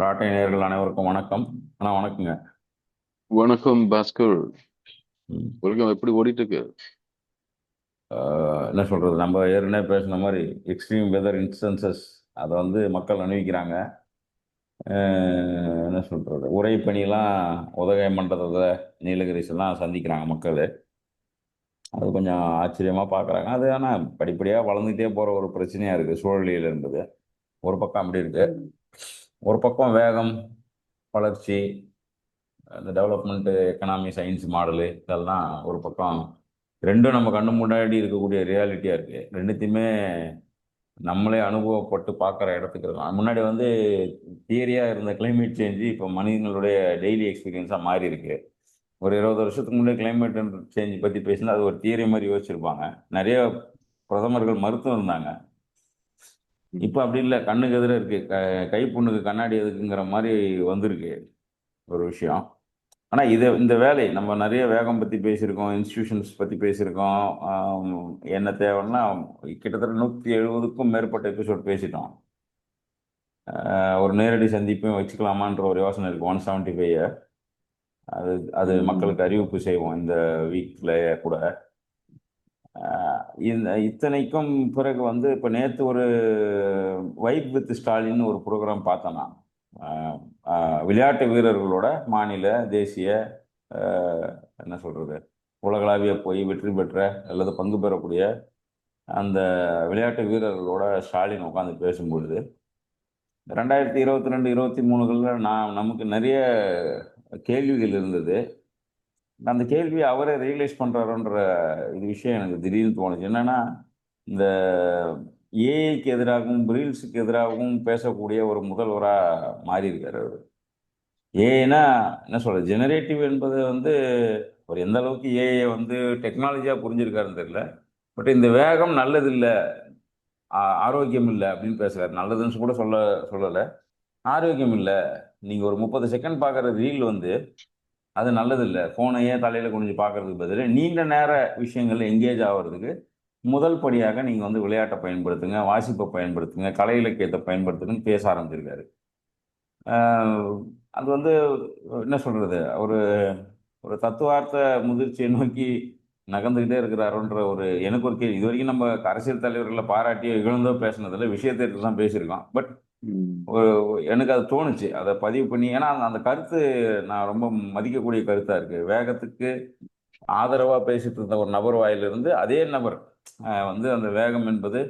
ராட்டை நேயர்கள் அனைவருக்கும் வணக்கம். வணக்கங்க. வணக்கம் பாஸ்கர். ம். உலகம் எப்படி ஓடிட்டு இருக்கு? என்ன சொல்றது, நம்ம ஏற்கனவே பேசின மாதிரி எக்ஸ்ட்ரீம் வெதர் இன்ஸ்டன்சஸ் அதை வந்து மக்கள் அனுபவிக்கிறாங்க. என்ன சொல்றது, உரை பனியெல்லாம் உதகை மண்டலத்தில் நீலகிரிஸ் எல்லாம் சந்திக்கிறாங்க மக்கள். அது கொஞ்சம் ஆச்சரியமா பார்க்குறாங்க. அது ஆனால் படிப்படியாக வளர்ந்துட்டே போகிற ஒரு பிரச்சனையா இருக்குது சூழலியல் என்பது. ஒரு பக்கம் அப்படி இருக்கு, ஒரு பக்கம் வேகம், வளர்ச்சி, இந்த டெவலப்மெண்ட்டு, எக்கனாமி, சயின்ஸ் மாடலு, இதெல்லாம் ஒரு பக்கம். ரெண்டும் நம்ம கண்ணு முன்னாடி இருக்கக்கூடிய ரியாலிட்டியாக இருக்குது. ரெண்டுத்தையுமே நம்மளே அனுபவப்பட்டு பார்க்குற இடத்துக்கு இருக்கோம். முன்னாடி வந்து தியரியாக இருந்த கிளைமேட் சேஞ்சு இப்போ மனிதர்களுடைய டெய்லி எக்ஸ்பீரியன்ஸாக மாறி இருக்கு. ஒரு 20 வருஷத்துக்கு முன்னாடி கிளைமேட் சேஞ்ச் பற்றி பேசினா அது ஒரு தியரி மாதிரி யோசிச்சிருப்பாங்க. நிறைய பிரதமர்கள் மருத்துவம் இருந்தாங்க. இப்போ அப்படி இல்லை, கண்ணுக்கு எதிர இருக்கு. கை புண்ணுக்கு கண்ணாடி எதுக்குங்கிற மாதிரி வந்திருக்கு ஒரு விஷயம். ஆனால் இந்த வேலை நம்ம நிறைய வேகம் பற்றி பேசியிருக்கோம், இன்ஸ்டிடியூஷன்ஸ் பற்றி பேசியிருக்கோம். என்ன தேவைன்னா கிட்டத்தட்ட 170க்கும் மேற்பட்ட எபிசோட் பேசிட்டோம். ஒரு நேரடி சந்திப்பையும் வச்சுக்கலாமான்ற ஒரு யோசனை இருக்குது 175. அது அது மக்களுக்கு அறிவிப்பு செய்வோம் இந்த வீக்கில் கூட. இந்த இத்தனைக்கும் பிறகு வந்து இப்போ நேற்று ஒரு வைப் வித் ஸ்டாலின் ஒரு ப்ரோக்ராம் பார்த்தேன் நான். விளையாட்டு வீரர்களோட மாநில, தேசிய, என்ன சொல்கிறது, உலகளாவிய போய் வெற்றி பெற்ற அல்லது பங்கு பெறக்கூடிய அந்த விளையாட்டு வீரர்களோட ஸ்டாலின் உட்காந்து பேசும்பொழுது 2022, 23களில் நமக்கு நிறைய கேள்விகள் இருந்தது. அந்த கேள்வியை அவரே ரியலைஸ் பண்ணுறாருன்ற இது விஷயம் எனக்கு திடீர்னு தோணுச்சு. என்னன்னா, இந்த ஏஐக்கு எதிராகவும் ரீல்ஸுக்கு எதிராகவும் பேசக்கூடிய ஒரு முதல்வராக மாறி இருக்காரு அவர். ஏஐனா என்ன சொல்கிறது, ஜெனரேட்டிவ் என்பது வந்து ஒரு எந்த அளவுக்கு ஏஐ வந்து டெக்னாலஜியாக புரிஞ்சிருக்காருன்னு தெரியல. பட் இந்த வேகம் நல்லதில்லை, ஆரோக்கியம் இல்லை அப்படின்னு பேசுகிறார். நல்லதுன்னு கூட சொல்லலை, ஆரோக்கியம் இல்லை. நீங்கள் ஒரு 30 செகண்ட் பார்க்குற ரீல் வந்து அது நல்லதில்லை. ஃபோனையே தலையில் குனிஞ்சு பார்க்கறதுக்கு பதில் நீண்ட நேர விஷயங்கள் எங்கேஜ் ஆகிறதுக்கு முதல் படியாக நீங்கள் வந்து விளையாட்டை பயன்படுத்துங்க, வாசிப்பை பயன்படுத்துங்க, கலை இலக்கியத்தை பயன்படுத்துங்கன்னு பேச ஆரம்பிச்சிருக்காரு. அது வந்து என்ன சொல்கிறது, ஒரு ஒரு தத்துவார்த்த முதிர்ச்சியை நோக்கி நகர்ந்துக்கிட்டே இருக்கிறாருன்ற ஒரு எனக்கு ஒரு கேள்வி. இது வரைக்கும் நம்ம அரசியல் தலைவர்களை பாராட்டியோ இகழ்ந்தோ பேசினதில்ல, விஷயத்தை எடுத்து தான் பேசியிருக்கோம். பட் எனக்கு அது தோணுச்சு, அதை பதிவு பண்ணி. ஏன்னா அந்த கருத்து நான் ரொம்ப மதிக்கக்கூடிய கருத்தாக இருக்குது. வேகத்துக்கு ஆதரவாக பேசிட்டு இருந்த ஒரு நபர் வாயிலிருந்து அதே நபர் வந்து அந்த வேகம் என்பது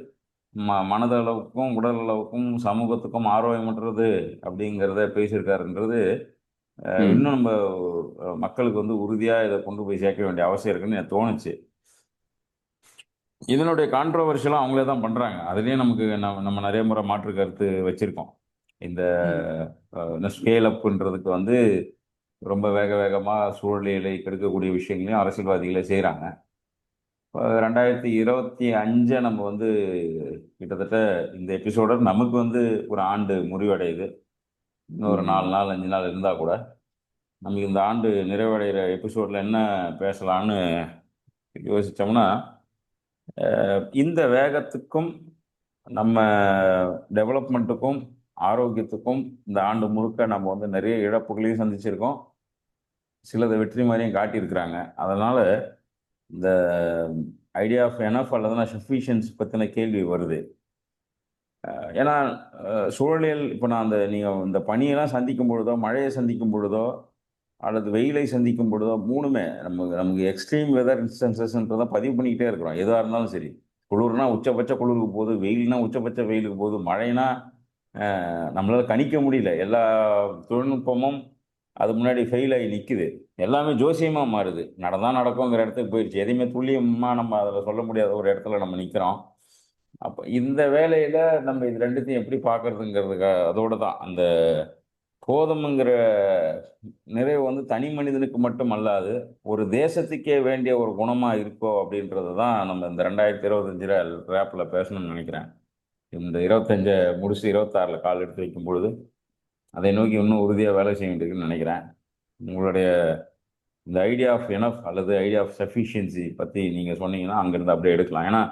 மனதளவுக்கும் உடல் அளவுக்கும் சமூகத்துக்கும் ஆரோக்கியமற்றது அப்படிங்கிறத பேசியிருக்காருன்றது இன்னும் நம்ம மக்களுக்கு வந்து உறுதியாக இதை கொண்டு போய் சேர்க்க வேண்டிய அவசியம் இருக்குன்னு எனக்கு தோணுச்சு. இதனுடைய கான்ட்ரவர்ஷியலாக அவங்களே தான் பண்ணுறாங்க. அதுலேயும் நமக்கு நம்ம நிறைய முறை மாற்று கருத்து வச்சுருக்கோம். இந்த ஸ்கேல் அப்புன்றதுக்கு வந்து ரொம்ப வேகமாக சூழலியலை கெடுக்கக்கூடிய விஷயங்களையும் அரசியல்வாதிகளே செய்கிறாங்க. இப்போ 2025 நம்ம வந்து கிட்டத்தட்ட இந்த எபிசோட நமக்கு வந்து ஒரு ஆண்டு முடிவடையுது. இன்னும் ஒரு 4 நாள் 5 நாள் இருந்தால் கூட நமக்கு இந்த ஆண்டு நிறைவடைகிற எபிசோடில் என்ன பேசலான்னு யோசித்தோம்னா, இந்த வேகத்துக்கும் நம்ம டெவலப்மெண்ட்டுக்கும் ஆரோக்கியத்துக்கும் இந்த ஆண்டு முழுக்க நம்ம வந்து நிறைய இழப்புகளையும் சந்திச்சிருக்கோம், சிலதை வெற்றி மாதிரியும் காட்டியிருக்கிறாங்க. அதனால் இந்த ஐடியா ஆஃப் எனஃப் அல்லதுனா சஃபிஷியன்ஸ் பற்றின கேள்வி வருது. ஏன்னா சூழலியல் இப்போ நான் நீங்கள் இந்த பனியெல்லாம் சந்திக்கும் பொழுதோ, மழையை சந்திக்கும் பொழுதோ, அல்லது வெயிலை சந்திக்கும் பொழுதோ, மூணுமே நமக்கு எக்ஸ்ட்ரீம் வெதர் இன்ஸ்டன்சஸ்ன்றதை பதிவு பண்ணிக்கிட்டே இருக்கிறோம். எதுவாக இருந்தாலும் சரி, குளிர்னா உச்சபட்ச குளிருக்கு போகுது, வெயில்னா உச்சபட்ச வெயிலுக்கு போகுது, மழைனா நம்மளால் கணிக்க முடியல. எல்லா தொழில்நுட்பமும் அது முன்னாடி ஃபெயில் ஆகி நிற்குது. எல்லாமே ஜோசியமாக மாறுது. நடக்குங்கிற இடத்துக்கு போயிடுச்சு. எதையுமே துல்லியமாக நம்ம அதில் சொல்ல முடியாத ஒரு இடத்துல நம்ம நிற்கிறோம். அப்போ இந்த வேலையில் நம்ம இது ரெண்டுத்தையும் எப்படி பார்க்குறதுங்கிறதுக்காக அதோடு தான் அந்த போதும்ங்கிற நிறைவு வந்து தனி மனிதனுக்கு மட்டும் அல்லாது ஒரு தேசத்துக்கே வேண்டிய ஒரு குணமாக இருக்கோ அப்படின்றது தான் நம்ம இந்த 2025 ரேப்பில் பேசணும்னு நினைக்கிறேன். இந்த 25 முடிச்சு 26ல் கால் எடுத்து வைக்கும் பொழுது அதை நோக்கி இன்னும் உறுதியாக வேலை செய்ய வேண்டியிருக்குன்னு நினைக்கிறேன். உங்களுடைய இந்த ஐடியா ஆஃப் எனஃப் அல்லது ஐடியா ஆஃப் சஃபிஷியன்சி பற்றி நீங்கள் சொன்னீங்கன்னா அங்கேருந்து அப்படியே எடுக்கலாம். ஏன்னா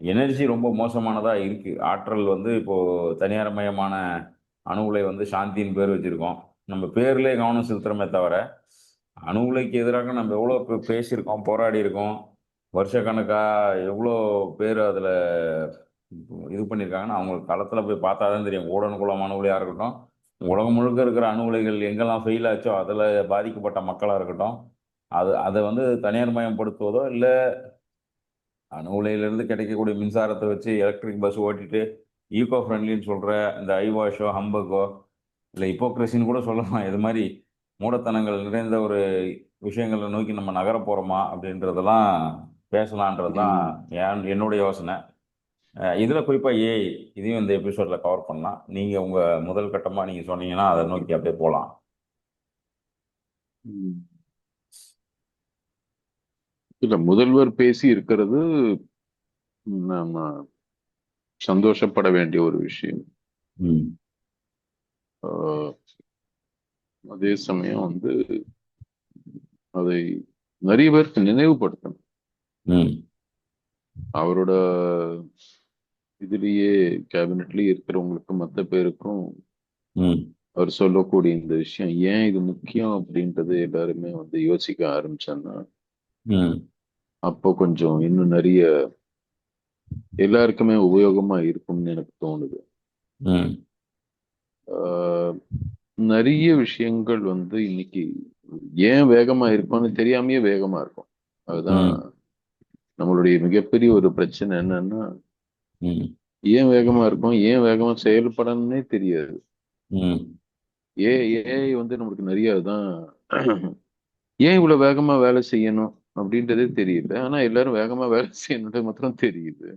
எனர்ஜி ரொம்ப மோசமானதாக இருக்குது. ஆற்றல் வந்து இப்போது தனியார்மயமான அணு உலை வந்து சாந்தின்னு பேர் வச்சிருக்கோம். நம்ம பேர்லயே கவனம் செலுத்துறோமே தவிர அணு உலைக்கு எதிராக நம்ம எவ்வளோ பேசியிருக்கோம், போராடி இருக்கோம். வருஷக்கணக்கா எவ்வளோ பேர் அதில் இது பண்ணியிருக்காங்கன்னு அவங்க களத்தில் போய் பார்த்தா தான் தெரியும். ஓடனுக்குளம் அணு உலையாக இருக்கட்டும், உலகம் முழுக்க இருக்கிற அணு உலைகள் எங்கெல்லாம் ஃபெயில் ஆச்சோ அதில் பாதிக்கப்பட்ட மக்களாக இருக்கட்டும், அதை வந்து தனியார் மயப்படுத்துவதோ இல்லை அணு உலையிலிருந்து கிடைக்கக்கூடிய மின்சாரத்தை வச்சு எலக்ட்ரிக் பஸ் ஓட்டிட்டு ஈகோ ஃப்ரெண்ட்லின்னு சொல்கிற இந்த ஐவாஷோ ஹம்பகோ இல்லை ஹிப்போக்ரஸின்னு கூட சொல்லலாம். இது மாதிரி மூடத்தனங்கள் நிறைந்த ஒரு விஷயங்களை நோக்கி நம்ம நகர போகிறோமா அப்படின்றதெல்லாம் பேசலான்றது தான் என்னுடைய யோசனை. இதில் குறிப்பாக ஏஐ இதையும் இந்த எபிசோடில் கவர் பண்ணலாம். நீங்கள் உங்கள் முதல் கட்டமாக நீங்கள் சொன்னீங்கன்னா அதை நோக்கி அப்படியே போகலாம். இல்ல, முதல்வர் பேசி இருக்கிறது நாம சந்தோஷப்பட வேண்டிய ஒரு விஷயம். ஆஹ் அதே சமயம் வந்து அதை நிறைய பேருக்கு நினைவுபடுத்தணும். அவரோட இதுலயே கேபினெட்லயே இருக்கிறவங்களுக்கு மற்ற பேருக்கும் அவர் சொல்லக்கூடிய இந்த விஷயம் ஏன் இது முக்கியம் அப்படின்றது எல்லாருமே வந்து யோசிக்க ஆரம்பிச்சாங்கன்னா அப்போ கொஞ்சம் இன்னும் நிறைய எல்லாருக்குமே உபயோகமா இருக்கும்னு எனக்கு தோணுது. நிறைய விஷயங்கள் வந்து இன்னைக்கு ஏன் வேகமா இருக்கும்னு தெரியாமயே வேகமா இருக்கும். அதுதான் நம்மளுடைய மிகப்பெரிய ஒரு பிரச்சனை. என்னன்னா ஏன் வேகமா இருக்கும், ஏன் வேகமா செயல்படணும்னே தெரியாது. ஏஐ வந்து நம்மளுக்கு நிறைய அதுதான் ஏன் இவ்வளவு வேகமா வேலை செய்யணும் அப்படின்றதே தெரியல. ஆனா எல்லாரும் வேகமா வேலை செய்யணுன்றது மாத்திரம் தெரியுது.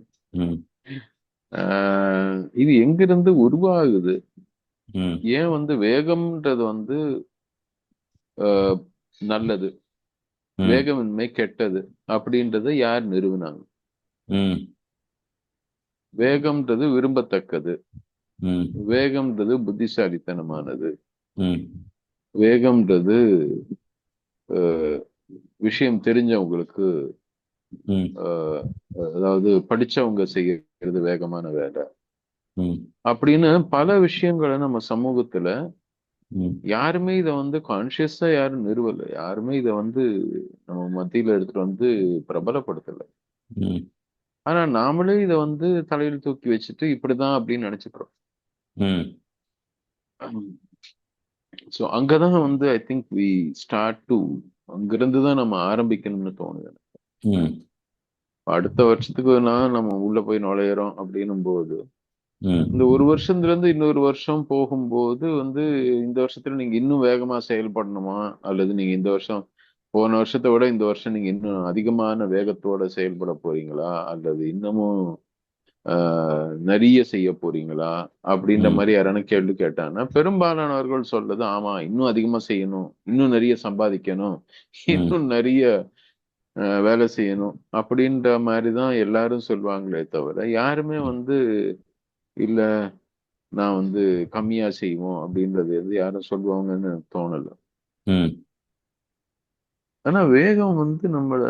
இது எங்கிருந்து உருவாகுது, ஏன் வந்து வேகம்ன்றது வந்து நல்லது, வேகமின்மை கெட்டது அப்படின்றத யார் நிறுவினாங்க? வேகம்ன்றது விரும்பத்தக்கது, வேகம்ன்றது புத்திசாலித்தனமானது, வேகம்ன்றது விஷயம் தெரிஞ்சவங்களுக்கு, அதாவது படிச்சவங்க செய்யறது வேகமான வேலை அப்படின்னு பல விஷயங்களை நம்ம சமூகத்துல யாருமே இதை வந்து கான்சியஸா யாரும் நிறுவல, யாருமே இதை வந்து நம்ம மத்தியில எடுத்துட்டு வந்து பிரபலப்படுத்தல. ஆனா நாமளே இதை வந்து தலையில் தூக்கி வச்சுட்டு இப்படிதான் அப்படின்னு நினைச்சுக்கிறோம். ஸோ அங்கதான் வந்து I think we start to அங்கிருந்துதான் நம்ம ஆரம்பிக்கணும்னு தோணுது. அடுத்த வருஷத்துக்கு நம்ம உள்ள போய் நுழையிறோம் அப்படின்னும் போது இந்த ஒரு வருஷத்துல இருந்து இன்னொரு வருஷம் போகும்போது வந்து இந்த வருஷத்துல நீங்க இன்னும் வேகமா செயல்படணுமா, அல்லது நீங்க இந்த வருஷம் போன வருஷத்தை விட இந்த வருஷம் நீங்க இன்னும் அதிகமான வேகத்தோட செயல்பட போறீங்களா, அல்லது இன்னமும் நிறைய செய்ய போறீங்களா அப்படின்ற மாதிரி யாரான கேள்வி கேட்டாங்கன்னா பெரும்பாலானவர்கள் சொல்றது ஆமா இன்னும் அதிகமா செய்யணும், இன்னும் நிறைய சம்பாதிக்கணும், இன்னும் நிறைய வேலை செய்யணும் அப்படின்ற மாதிரிதான் எல்லாரும் சொல்லுவாங்களே தவிர யாருமே வந்து இல்ல நான் வந்து கம்மியா செய்வோம் அப்படின்றது வந்து யாரும் சொல்லுவாங்கன்னு எனக்கு தோணல. ஆனா வேகம் வந்து நம்மள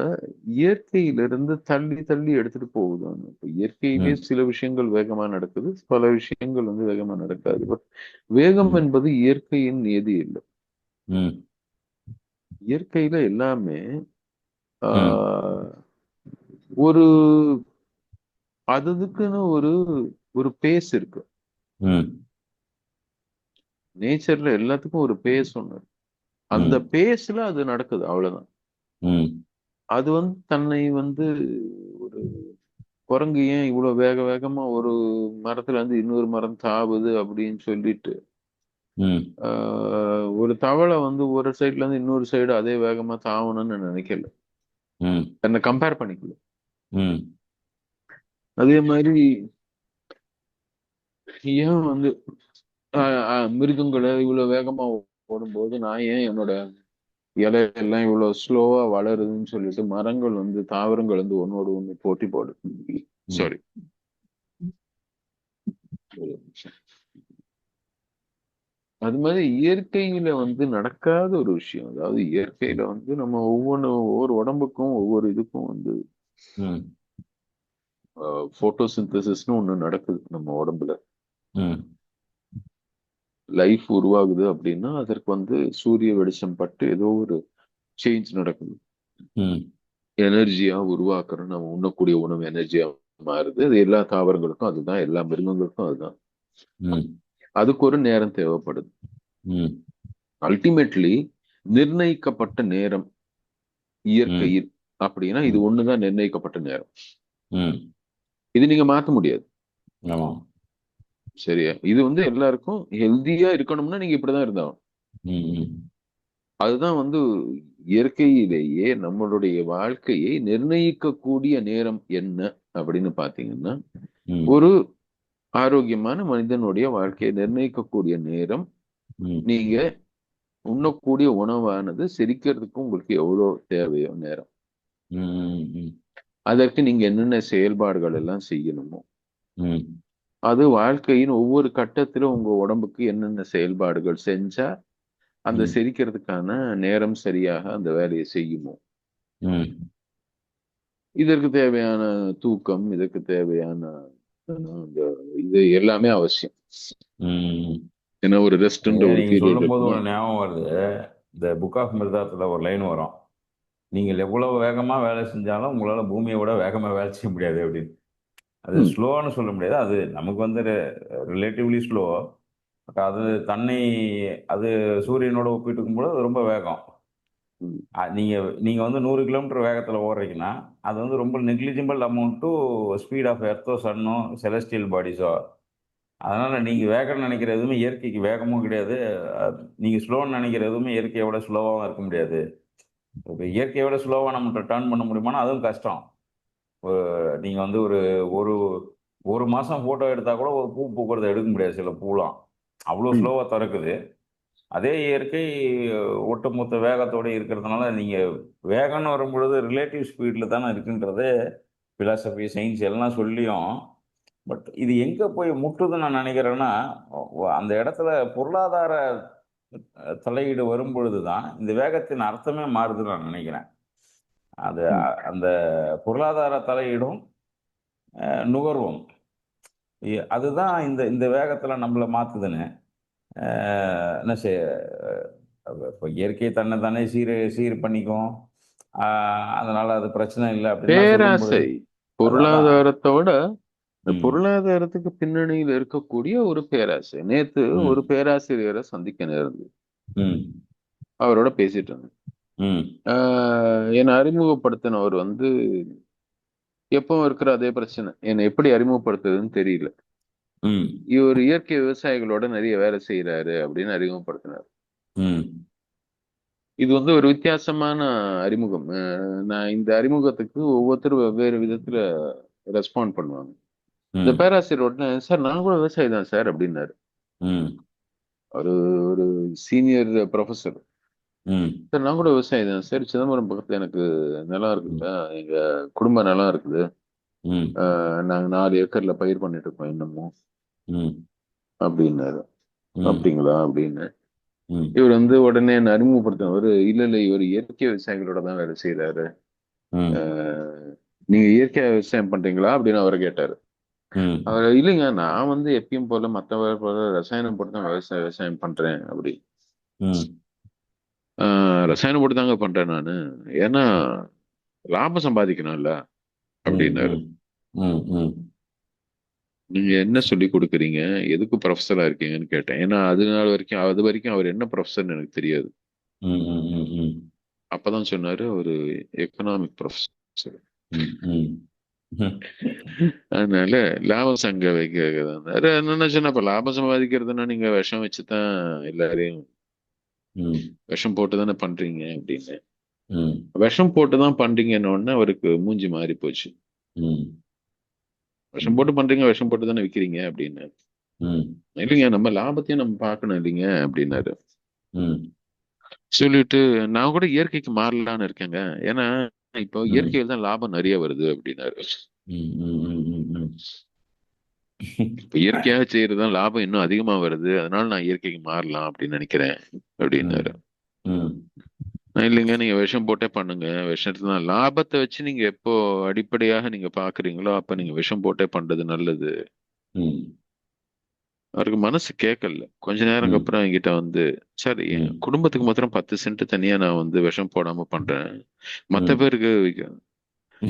இயற்கையிலிருந்து தள்ளி தள்ளி எடுத்துட்டு போகுது. இயற்கையிலே சில விஷயங்கள் வேகமா நடக்குது, பல விஷயங்கள் வந்து வேகமா நடக்காது. பட் வேகம் என்பது இயற்கையின் நியதி இல்லை. இயற்கையில எல்லாமே ஒரு அதுக்குன்னு ஒரு ஒரு பேஸ் இருக்கு. நேச்சர்ல எல்லாத்துக்கும் ஒரு பேஸ் ஒண்ணு, அந்த பேஸ்ல அது நடக்குது, அவ்வளவுதான். அது வந்து தன்னை வந்து ஒரு குரங்கு ஏன் இவ்வளவு வேக வேகமா ஒரு மரத்துல இருந்து இன்னொரு மரம் தாவுது அப்படின்னு சொல்லிட்டு ஒரு தவளை வந்து ஒரு சைட்ல இருந்து இன்னொரு சைடு அதே வேகமா தாவணும்னு நினைக்கல, தன்னை கம்பேர் பண்ணிக்கல. அதே மாதிரி ஏன் வந்து மிருகங்களை இவ்வளவு வேகமா ஓடும்போது நான் ஏன் என்னோட இலையெல்லாம் இவ்வளவு ஸ்லோவா வளருதுன்னு சொல்லிட்டு மரங்கள் வந்து தாவரங்கள் வந்து ஒன்னோடு ஒண்ணு போட்டி போடுது. சாரி, அது மாதிரி இயற்கையில வந்து நடக்காத ஒரு விஷயம். அதாவது இயற்கையில வந்து நம்ம ஒவ்வொரு உடம்புக்கும் ஒவ்வொரு இதுக்கும் வந்து போட்டோசிந்தசிஸ்னு ஒண்ணு நடக்குது நம்ம உடம்புல. லைஃப் உருவாகுது அப்படின்னா அதற்கு வந்து சூரிய வெளிச்சம் பட்டு ஏதோ ஒரு சேஞ்ச் நடக்குது. ம் எனர்ஜியா உருவாக்குறோம். நம்ம உண்ணக்கூடிய உணவு எனர்ஜியா மாறுது. அது எல்லா தாவரங்களுக்கும் அதுதான், எல்லா மிருகங்களுக்கும் அதுதான். ம் அதுக்கு ஒரு நேரம் தேவைப்படுது. ம் அல்டிமேட்லி நிர்ணயிக்கப்பட்ட நேரம் ம் இயற்கையில் அப்படின்னா இது ம் ஒண்ணுதான் நிர்ணயிக்கப்பட்ட நேரம். ம் இது நீங்க மாத்த முடியாது. ஆமாம். சரியா? இது வந்து எல்லாருக்கும் ஹெல்தியா இருக்கணும்னா நீங்க இப்படிதான் இருந்தாகும். ம் ம் அதுதான் வந்து இயற்கையிலேயே நம்மளுடைய வாழ்க்கையை நிர்ணயிக்கக்கூடிய நேரம் என்ன அப்படின்னு பாத்தீங்கன்னா, ம் ஒரு ஆரோக்கியமான மனிதனுடைய வாழ்க்கையை நிர்ணயிக்கக்கூடிய நேரம், ம் நீங்க உண்ணக்கூடிய உணவானது செரிக்கிறதுக்கு உங்களுக்கு எவ்வளவு தேவையோ நேரம். ம் ம் அதற்கு நீங்க என்னென்ன செயல்பாடுகள் எல்லாம் செய்யணுமோ, ம் அது வாழ்க்கையின் ஒவ்வொரு கட்டத்திலும் உங்க உடம்புக்கு என்னென்ன செயல்பாடுகள் செஞ்சா அந்த ம் செரிக்கிறதுக்கான நேரம் சரியாக அந்த வேலையை செய்யுமோ, ம் இதற்கு தேவையான தூக்கம், இதற்கு தேவையான இந்த இது எல்லாமே அவசியம். ம் ஏன்னா ஒரு ரெஸ்ட்ன்ற ஒரு நீங்க பீரியட் சொல்லும்போது இருக்கணும். ஒரு ஞாபகம் வருது. இந்த புக் ஆஃப் மிர்தாத்துல ஒரு லைன் வரும். நீங்கள் எவ்வளவு வேகமா வேலை செஞ்சாலும் உங்களால பூமியை விட வேகமா வேலை செய்ய முடியாது அப்படின்னு. அது ம், ஸ்லோன்னு சொல்ல முடியாது. அது நமக்கு வந்து ரிலேட்டிவ்லி ஸ்லோ. பட் அது தன்னை அது சூரியனோட ஒப்பிட்டுக்கும் போது அது ரொம்ப வேகம். ம், நீங்க நீங்க வந்து 100 கிலோமீட்டர் வேகத்துல ஓடுறீங்கன்னா அது வந்து ரொம்ப negligible amount to speed of எர்த்தோ சன்னோ செலஸ்டியல் பாடிஸோ. அதனால நீங்க வேகம்னு நினைக்கிற எதுவுமே இயற்கைக்கு வேகமும் கிடையாது. நீங்க ஸ்லோன்னு நினைக்கிற எதுவுமே இயற்கையை விட ஸ்லோவாகவும் இருக்க முடியாது. இப்போ இயற்கையை விட ஸ்லோவா நம்ம டர்ன் பண்ண முடியுமானா அதுவும் கஷ்டம். நீங்க வந்து ஒரு ஒரு ஒரு மாசம் போட்டோ எடுத்தா கூட ஒரு பூ பூக்கிறத எடுக்க முடியாது சில பூலாம். அவ்வளோ ம், ஸ்லோவா திறக்குது. அதே இயற்கை ஒட்டுமொத்த வேகத்தோட இருக்கிறதுனால நீங்க வேகம்னு வரும்பொழுது ரிலேட்டிவ் ஸ்பீட்ல தானே இருக்குன்றது பிலாசபி சயின்ஸ் எல்லாம் சொல்லியும். பட் இது எங்க போய் முட்டுதுன்னு நான் நினைக்கிறேன்னா, அந்த இடத்துல பொருளாதார தலையீடு வரும் பொழுதுதான் இந்த வேகத்தின் அர்த்தமே மாறுதுன்னு நான் நினைக்கிறேன். அது ம். அந்த பொருளாதார தலையீடும் நுகர்வும் அதுதான் இந்த இந்த வேகத்துல நம்மள மாத்துதுன்னு. என்ன செய்ய இப்போ இயற்கை தன்னை தானே சீர் பண்ணிக்கும். அதனால அது பிரச்சனை இல்லை அப்படின்லாம் சொல்லும் பொழுது பேராசை அதான். பொருளாதாரத்தோட இந்த ம் பொருளாதாரத்துக்கு பின்னணியில் இருக்கக்கூடிய ஒரு பேராசை. நேத்து ஒரு ம் பேராசிரியரை சந்திக்க நேர்ந்தது. ம் அவரோட பேசிட்டு இருந்தேன். ம் என்னை அறிமுகப்படுத்தினவர் வந்து எப்பவும் இருக்கிற அதே பிரச்சனை. என்னை எப்படி அறிமுகப்படுத்துறதுன்னு தெரியல. ம் இவர் இயற்கை விவசாயிகளோட நிறைய வேலை செய்யறாரு அப்படின்னு அறிமுகப்படுத்தினார். ம் இது வந்து ஒரு வித்தியாசமான அறிமுகம். நான் இந்த அறிமுகத்துக்கு ஒவ்வொருத்தரும் வெவ்வேறு விதத்துல ரெஸ்பாண்ட் பண்ணுவாங்க. இந்த ம் பேராசிரியர் உடனே, சார் நான் கூட விவசாயி தான் சார் அப்படின்னாரு. ம் ஒரு ஒரு சீனியர் ப்ரொஃபசர். ம் சார் நான் கூட விவசாயி தான் சார். சிதம்பரம் பக்கத்துல எனக்கு நிலம் ம் இருக்குல்ல, எங்க குடும்ப நிலம் இருக்குது. ம் நாங்க 4 ஏக்கர்ல பயிர் பண்ணிட்டு இருக்கோம் இன்னமும் ம் அப்படின்னாரு. ம் அப்படிங்களா அப்படின்னு. ம் இவர் வந்து உடனே என்ன அறிமுகப்படுத்தினவர், இல்ல இல்ல இவர் இயற்கை விவசாயிகளோட தான் வேலை செய்யறாரு. ம் அஹ், நீங்க இயற்கை விவசாயம் பண்றீங்களா அப்படின்னு அவரை கேட்டாரு. ம் அவர் இல்லைங்க நான் வந்து எப்பயும் போல மற்றவரை போல ரசாயனம் போட்டு தான் விவசாயம் பண்றேன் அப்படி. ம் ரசாயனம் போட்டு தாங்க பண்றேன் நானு. ஏன்னா லாபம் சம்பாதிக்கணும்ல ம் அப்படின்னாரு. ம் ம் ம் நீங்க என்ன சொல்லி கொடுக்குறீங்க, எதுக்கு ப்ரொஃபஸரா இருக்கீங்கன்னு கேட்டேன். ஏன்னா அது வரைக்கும் அவர் என்ன ப்ரொஃபஸர்னு எனக்கு தெரியாது. ம் ம் ம் ம் அப்பதான் சொன்னாரு ஒரு எக்கனாமிக் ப்ரொஃபஸர். ம் ம் ம் அதனால லாபம் சங்க வைக்கிறாரு. என்ன சொன்ன, அப்ப லாபம் சம்பாதிக்கிறதுன்னா நீங்க விஷம் வச்சுதான் எல்லாரையும் ம் விஷம் போட்டு தானே பண்றீங்க அப்படின்னு. ம் விஷம் போட்டு தான் பண்றீங்கன்னு உடனே அவருக்கு மூஞ்சி மாறி போச்சு. ம் விஷம் போட்டு பண்றீங்க, விஷம் போட்டு தானே விக்கிறீங்க அப்படின்னு. ம் இல்லைங்க நம்ம லாபத்தையும் நம்ம பார்க்கணும் இல்லைங்க அப்படின்னாரு. ம் சொல்லிட்டு நான் கூட இயற்கைக்கு மாறலான்னு இருக்கேங்க. ஏன்னா இப்போ ம் இயற்கையில் தான் லாபம் நிறைய வருது அப்படின்னாரு. ம் ம் ம் ம் இப்ப இயற்கையாக செய்யறதுதான் லாபம் இன்னும் அதிகமா வருது. அதனால நான் இயற்கைக்கு மாறலாம் அப்படின்னு நினைக்கிறேன் ம் அப்படின்னாரு. ம் நான் இல்லைங்க நீங்க விஷம் போட்டே பண்ணுங்க. விஷத்துல தான் லாபத்தை வச்சு நீங்க எப்போ அடிப்படையாக நீங்க பாக்குறீங்களோ அப்ப நீங்க விஷம் போட்டே பண்றது நல்லது. ம் அவருக்கு மனசு கேட்கல. கொஞ்ச நேரம் ம் அப்புறம் என்கிட்ட வந்து, சார் என் ம் குடும்பத்துக்கு மாத்திரம் 10 சென்ட் தனியா நான் வந்து விஷம் போடாம பண்றேன். மத்த ம் பேருக்கு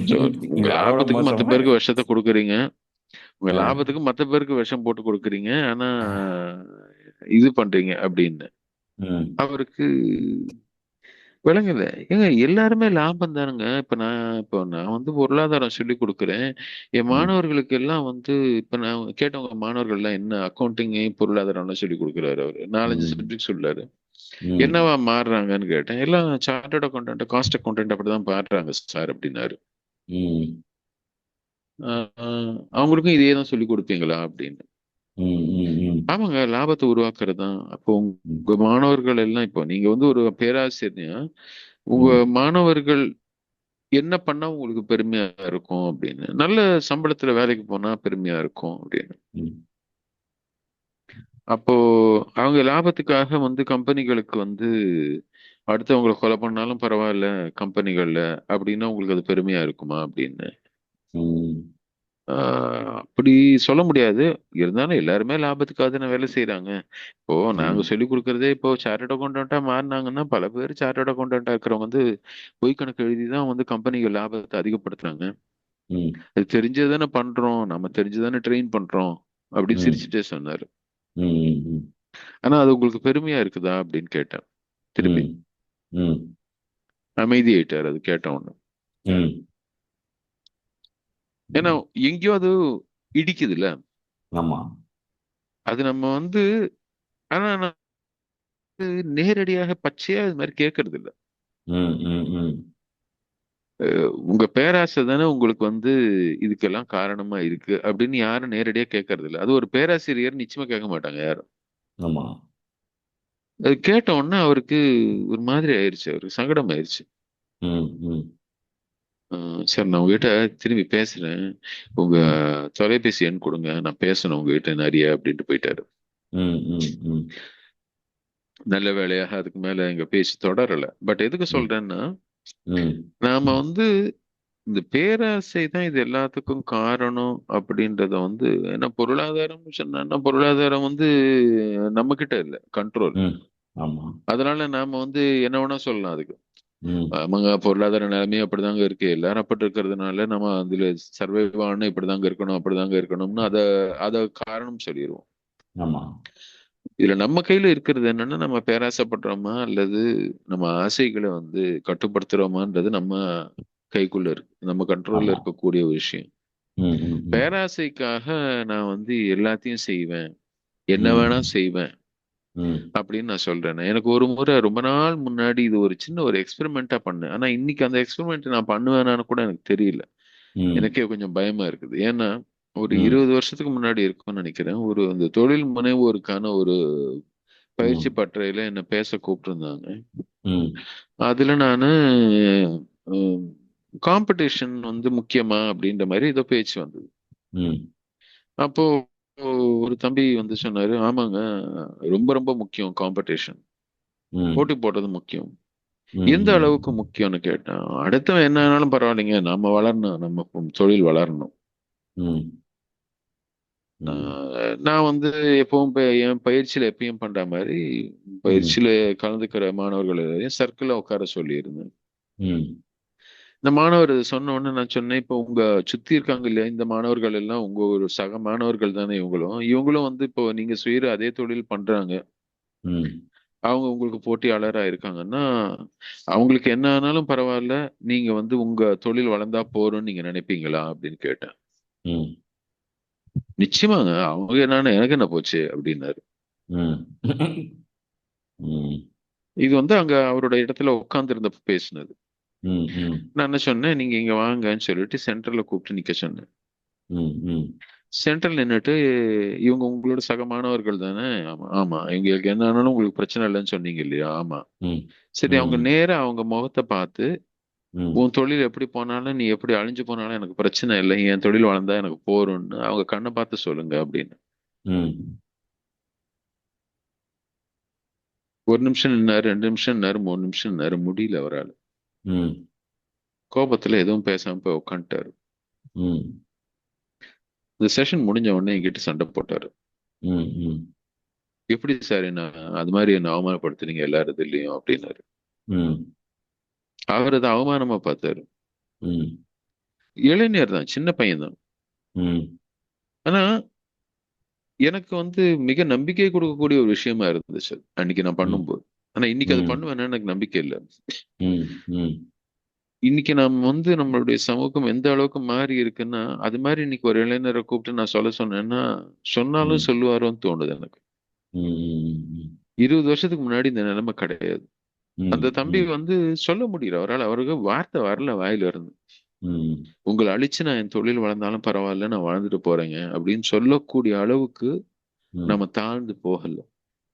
So, உங்க இது அதை விட லாபத்துக்கு மத்த மோசமா. பேருக்கு விஷத்தை கொடுக்குறீங்க. உங்க ஆ. லாபத்துக்கு மத்த பேருக்கு விஷம் போட்டு கொடுக்குறீங்க. ஆனா இது பண்றீங்க அப்படின்னு ம் அவருக்கு விளங்கல. ஏங்க எல்லாருமே லாபம் தானுங்க. இப்ப நான் வந்து பொருளாதாரம் சொல்லி கொடுக்குறேன். என் ம் மாணவர்களுக்கு எல்லாம் வந்து இப்ப நான் கேட்டவங்க மாணவர்கள் எல்லாம் என்ன அக்கௌண்டிங் பொருளாதாரம்லாம் சொல்லி கொடுக்குறாரு அவரு. 4, 5 ம் சப்ஜெக்ட் சொல்றாரு. ம் என்னவா மாறுறாங்கன்னு கேட்டேன். எல்லாம் சார்ட்டர்ட் அக்கௌண்டன்ட், காஸ்ட் அக்கௌண்டன்ட் அப்படிதான் பாடுறாங்க சார் அப்படின்னாரு. ம் அவங்களுக்கும் இதே தான் சொல்லி கொடுப்பீங்களா அப்படின்னு. ம் ம் ம் ஆமாங்க, லாபத்தை உருவாக்குறது தான். அப்போ ம் உங்க மாணவர்கள் எல்லாம் இப்போ நீங்க வந்து ஒரு பேராசிரியர்னா உங்க ம் மாணவர்கள் என்ன பண்ணா உங்களுக்கு பெருமையா இருக்கும் அப்படின்னு. நல்ல சம்பளத்துல வேலைக்கு போனா பெருமையா இருக்கும் அப்படின்னு. ம் அப்போ அவங்க லாபத்துக்காக வந்து கம்பெனிகளுக்கு வந்து அடுத்தவங்களை கொலை பண்ணாலும் பரவாயில்ல கம்பெனிகள்ல அப்படின்னா உங்களுக்கு அது பெருமையா இருக்குமா அப்படின்னு. ம் அப்படி சொல்ல முடியாது. இருந்தாலும் எல்லாருமே லாபத்துக்காக தானே வேலை செய்யறாங்க. இப்போ நாங்க ம் சொல்லி கொடுக்கறதே இப்போ சார்ட்டர்ட் அக்கௌண்டன்ட்டா மாறினாங்கன்னா பல பேர் சார்ட்டர்ட் அக்கௌண்டன்ட்டா இருக்கிறவங்க வந்து பொய் கணக்கு எழுதி தான் வந்து கம்பெனிகள் லாபத்தை அதிகப்படுத்துறாங்க. ம் அது தெரிஞ்சதுதானே பண்றோம், நம்ம தெரிஞ்சுதானே ட்ரெயின் பண்றோம் அப்படின்னு ம் சிரிச்சுட்டே சொன்னாரு. ம் ஆனா அது உங்களுக்கு பெருமையா இருக்குதா அப்படின்னு கேட்டேன் திருப்பி. ம் ம் அமைதி ஆயிட்டாரு அது கேட்ட உடனே. ம் ஏன்னா எங்கேயோ அது இடிக்குதுல்ல. ஆமா. அது நம்ம வந்து ஆனா நான் வந்து நேரடியாக பச்சையா இது மாதிரி கேட்கறது இல்ல. ம் ம் ம் உங்க பேராசை தானே உங்களுக்கு வந்து இதுக்கெல்லாம் காரணமா இருக்கு அப்படின்னு யாரும் நேரடியா கேட்கறது இல்ல. அது ஒரு பேராசிரியர் நிச்சயமா கேட்க மாட்டாங்க யாரும். ஆமா. அது கேட்ட உடனே அவருக்கு ஒரு மாதிரி ஆயிருச்சு, அவருக்கு சங்கடம் ஆயிருச்சு. ம் ம் சார் நான் உங்ககிட்ட திரும்பி பேசுறேன். உங்க ம் தொலைபேசி எண் கொடுங்க, நான் பேசணும் உங்ககிட்ட நிறைய அப்படின்ட்டு போயிட்டாரு. ம் ம் ம் நல்ல வேளையாக அதுக்கு மேல எங்க பேச்சு தொடரல. பட் எதுக்கு ம் சொல்றேன்னா ம் நாம வந்து இந்த பேராசை தான் இது எல்லாத்துக்கும் காரணம் அப்படின்றத வந்து ஏன்னா பொருளாதாரம் சொன்னா பொருளாதாரம் வந்து நம்ம கிட்ட இல்ல கண்ட்ரோல். ம் ஆமா. அதனால நாம வந்து என்ன வேணா சொல்லலாம் அதுக்கு. ம் ஆமாங்க, பொருளாதார நிலைமையும் அப்படிதாங்க இருக்கு, எல்லாரும் அப்படி இருக்கிறதுனால நம்ம அதுல சர்வைவ் ஆகணும், இப்படிதாங்க இருக்கணும் அப்படிதாங்க இருக்கணும்னு அத காரணம் சொல்லிடுவோம். ஆமா. இதுல நம்ம கையில இருக்கிறது என்னன்னா நம்ம பேராசைப்படுறோமா அல்லது நம்ம ஆசைகளை வந்து கட்டுப்படுத்துறோமான்றது நம்ம கைக்குள்ள இருக்கு, நம்ம கண்ட்ரோல்ல ஆமா. இருக்கக்கூடிய ஒரு விஷயம். ம் ம் ம் பேராசைக்காக நான் வந்து எல்லாத்தையும் செய்வேன், என்ன வேணா ம் செய்வேன் ம் அப்படின்னு நான் சொல்றேன். எனக்கு ஒரு முறை ரொம்ப நாள் முன்னாடி இது ஒரு சின்ன ஒரு எக்ஸ்பெரிமெண்டா பண்ணேன். ஆனா இன்னைக்கு அந்த எக்ஸ்பெரிமெண்ட் நான் பண்ணுவேனான்னு கூட எனக்கு தெரியல. ம் எனக்கே கொஞ்சம் பயமா இருக்குது. ஏன்னா ஒரு ம் 20 வருஷத்துக்கு முன்னாடி இருக்கும்னு நினைக்கிறேன். ஒரு அந்த தொழில் முனைவோருக்கான ஒரு பயிற்சி ம் பட்டறையில என்ன பேச கூப்பிட்டிருந்தாங்க. ம் அதுல நானு காம்படிஷன் வந்து முக்கியமா அப்படின்ற மாதிரி ஏதோ பேச்சு வந்தது. ம் அப்போ ஒரு தம்பி வந்து சொன்னாரு, ஆமாங்க, ரொம்ப ரொம்ப முக்கியம் காம்படிஷன், ம் போட்டி போடுறது முக்கியம். எந்த ம் அளவுக்கு முக்கியம்னு கேட்டேன். அடுத்தவன் என்ன ஆனாலும் பரவாயில்லைங்க, நம்ம வளரணும், நம்ம தொழில் வளரணும். ம் ம் நான் வந்து எப்பவும் என் பயிற்சியில எப்பயும் பண்ற மாதிரி ம் பயிற்சியில கலந்துக்கிற மாணவர்கள் எல்லாரையும் சர்க்கிள்ல உட்கார சொல்லியிருந்தேன். ம் இந்த மாணவர் சொன்ன உடனே நான் சொன்னேன், இப்போ உங்க சுத்தி இருக்காங்க இல்லையா இந்த மாணவர்கள் எல்லாம் உங்க ஒரு சக மாணவர்கள் தானே இவங்களும் வந்து இப்போ நீங்க செய்யற அதே தொழில் பண்றாங்க. ம் அவங்க உங்களுக்கு போட்டியாளரா இருக்காங்கன்னா அவங்களுக்கு என்ன ஆனாலும் பரவாயில்ல, நீங்க வந்து உங்க தொழில் வளர்ந்தா போறோம்னு நீங்க நினைப்பீங்களா அப்படின்னு கேட்டேன். ம் நிச்சயமாங்க, அவங்க என்னன்னு எனக்கு என்ன போச்சு அப்படின்னாரு. ம் ம் இது வந்து அங்க அவரோட இடத்துல உட்கார்ந்து இருந்தப்ப பேசினது. ம் ம் நான் என்ன சொன்னேன், நீங்க இங்க வாங்கன்னு சொல்லிட்டு சென்டர்ல கூப்பிட்டு நிக்க சொன்னேன். ம் ம் சென்டர்ல நின்னுட்டு இவங்க உங்களோட சக மாணவர்கள் தானே? ஆமா ஆமா, இவங்களுக்கு என்ன ஆனாலும் உங்களுக்கு பிரச்சனை இல்லைன்னு சொன்னீங்க இல்லையா? ஆமா. ம் சரி, அவங்க ம் நேரா அவங்க முகத்தை பார்த்து ம் உன் தொழில் எப்படி போனாலும் நீ எப்படி அழிஞ்சு போனாலும் எனக்கு பிரச்சனை இல்லை, என் தொழில் வளர்ந்தா எனக்கு போறோம்னு அவங்க கண்ணை பார்த்து சொல்லுங்க அப்படின்னு. ம் ஒரு நிமிஷம் நின்னாரு, 2 நிமிஷம் நின்னாரு, 3 நிமிஷம் நின்னாரு, முடியல அவரால். ம் கோபத்துல எதுவும் பேசாம போய் உட்காந்துட்டாரு. ம் இந்த செஷன் முடிஞ்ச உடனே என்கிட்ட சண்டை போட்டாரு. ம். ம். எப்படி சார் என்ன அது மாதிரி என்ன அவமானப்படுத்துனீங்க எல்லாரும் இதுலயும் அப்படின்னாரு. ம். அவர் அதை அவமானமா பார்த்தாரு. ம். இளைஞர் தான், சின்ன பையன் தான். ம். ஆனா எனக்கு வந்து மிக நம்பிக்கை கொடுக்கக்கூடிய ஒரு விஷயமா இருந்துச்சு அன்னைக்கு நான் ம். பண்ணும்போது. ஆனா இன்னைக்கு அது ம். பண்ணுவேன்னு எனக்கு நம்பிக்கை இல்லை. ம். ம். இன்னைக்கு நம்ம வந்து நம்மளுடைய சமூகம் எந்த அளவுக்கு மாறி இருக்குன்னா, அது மாதிரி இன்னைக்கு ஒரு இளைஞரை கூப்பிட்டு நான் சொல்ல சொன்னேன்னா சொன்னாலும் ம். சொல்லுவாரோன்னு தோணுது எனக்கு. ம். 20 வருஷத்துக்கு முன்னாடி இந்த நிலைமை கிடையாது. ம். அந்த தம்பி ம். வந்து சொல்ல முடியல, அவரால். அவருக்கு வார்த்தை வரல வாயில இருந்து. ம். உங்களை அழிச்சு நான் என் தொழில் வளர்ந்தாலும் பரவாயில்ல, நான் வாழ்ந்துட்டு போறேங்க அப்படின்னு சொல்லக்கூடிய அளவுக்கு ம். நம்ம தாழ்ந்து போகல.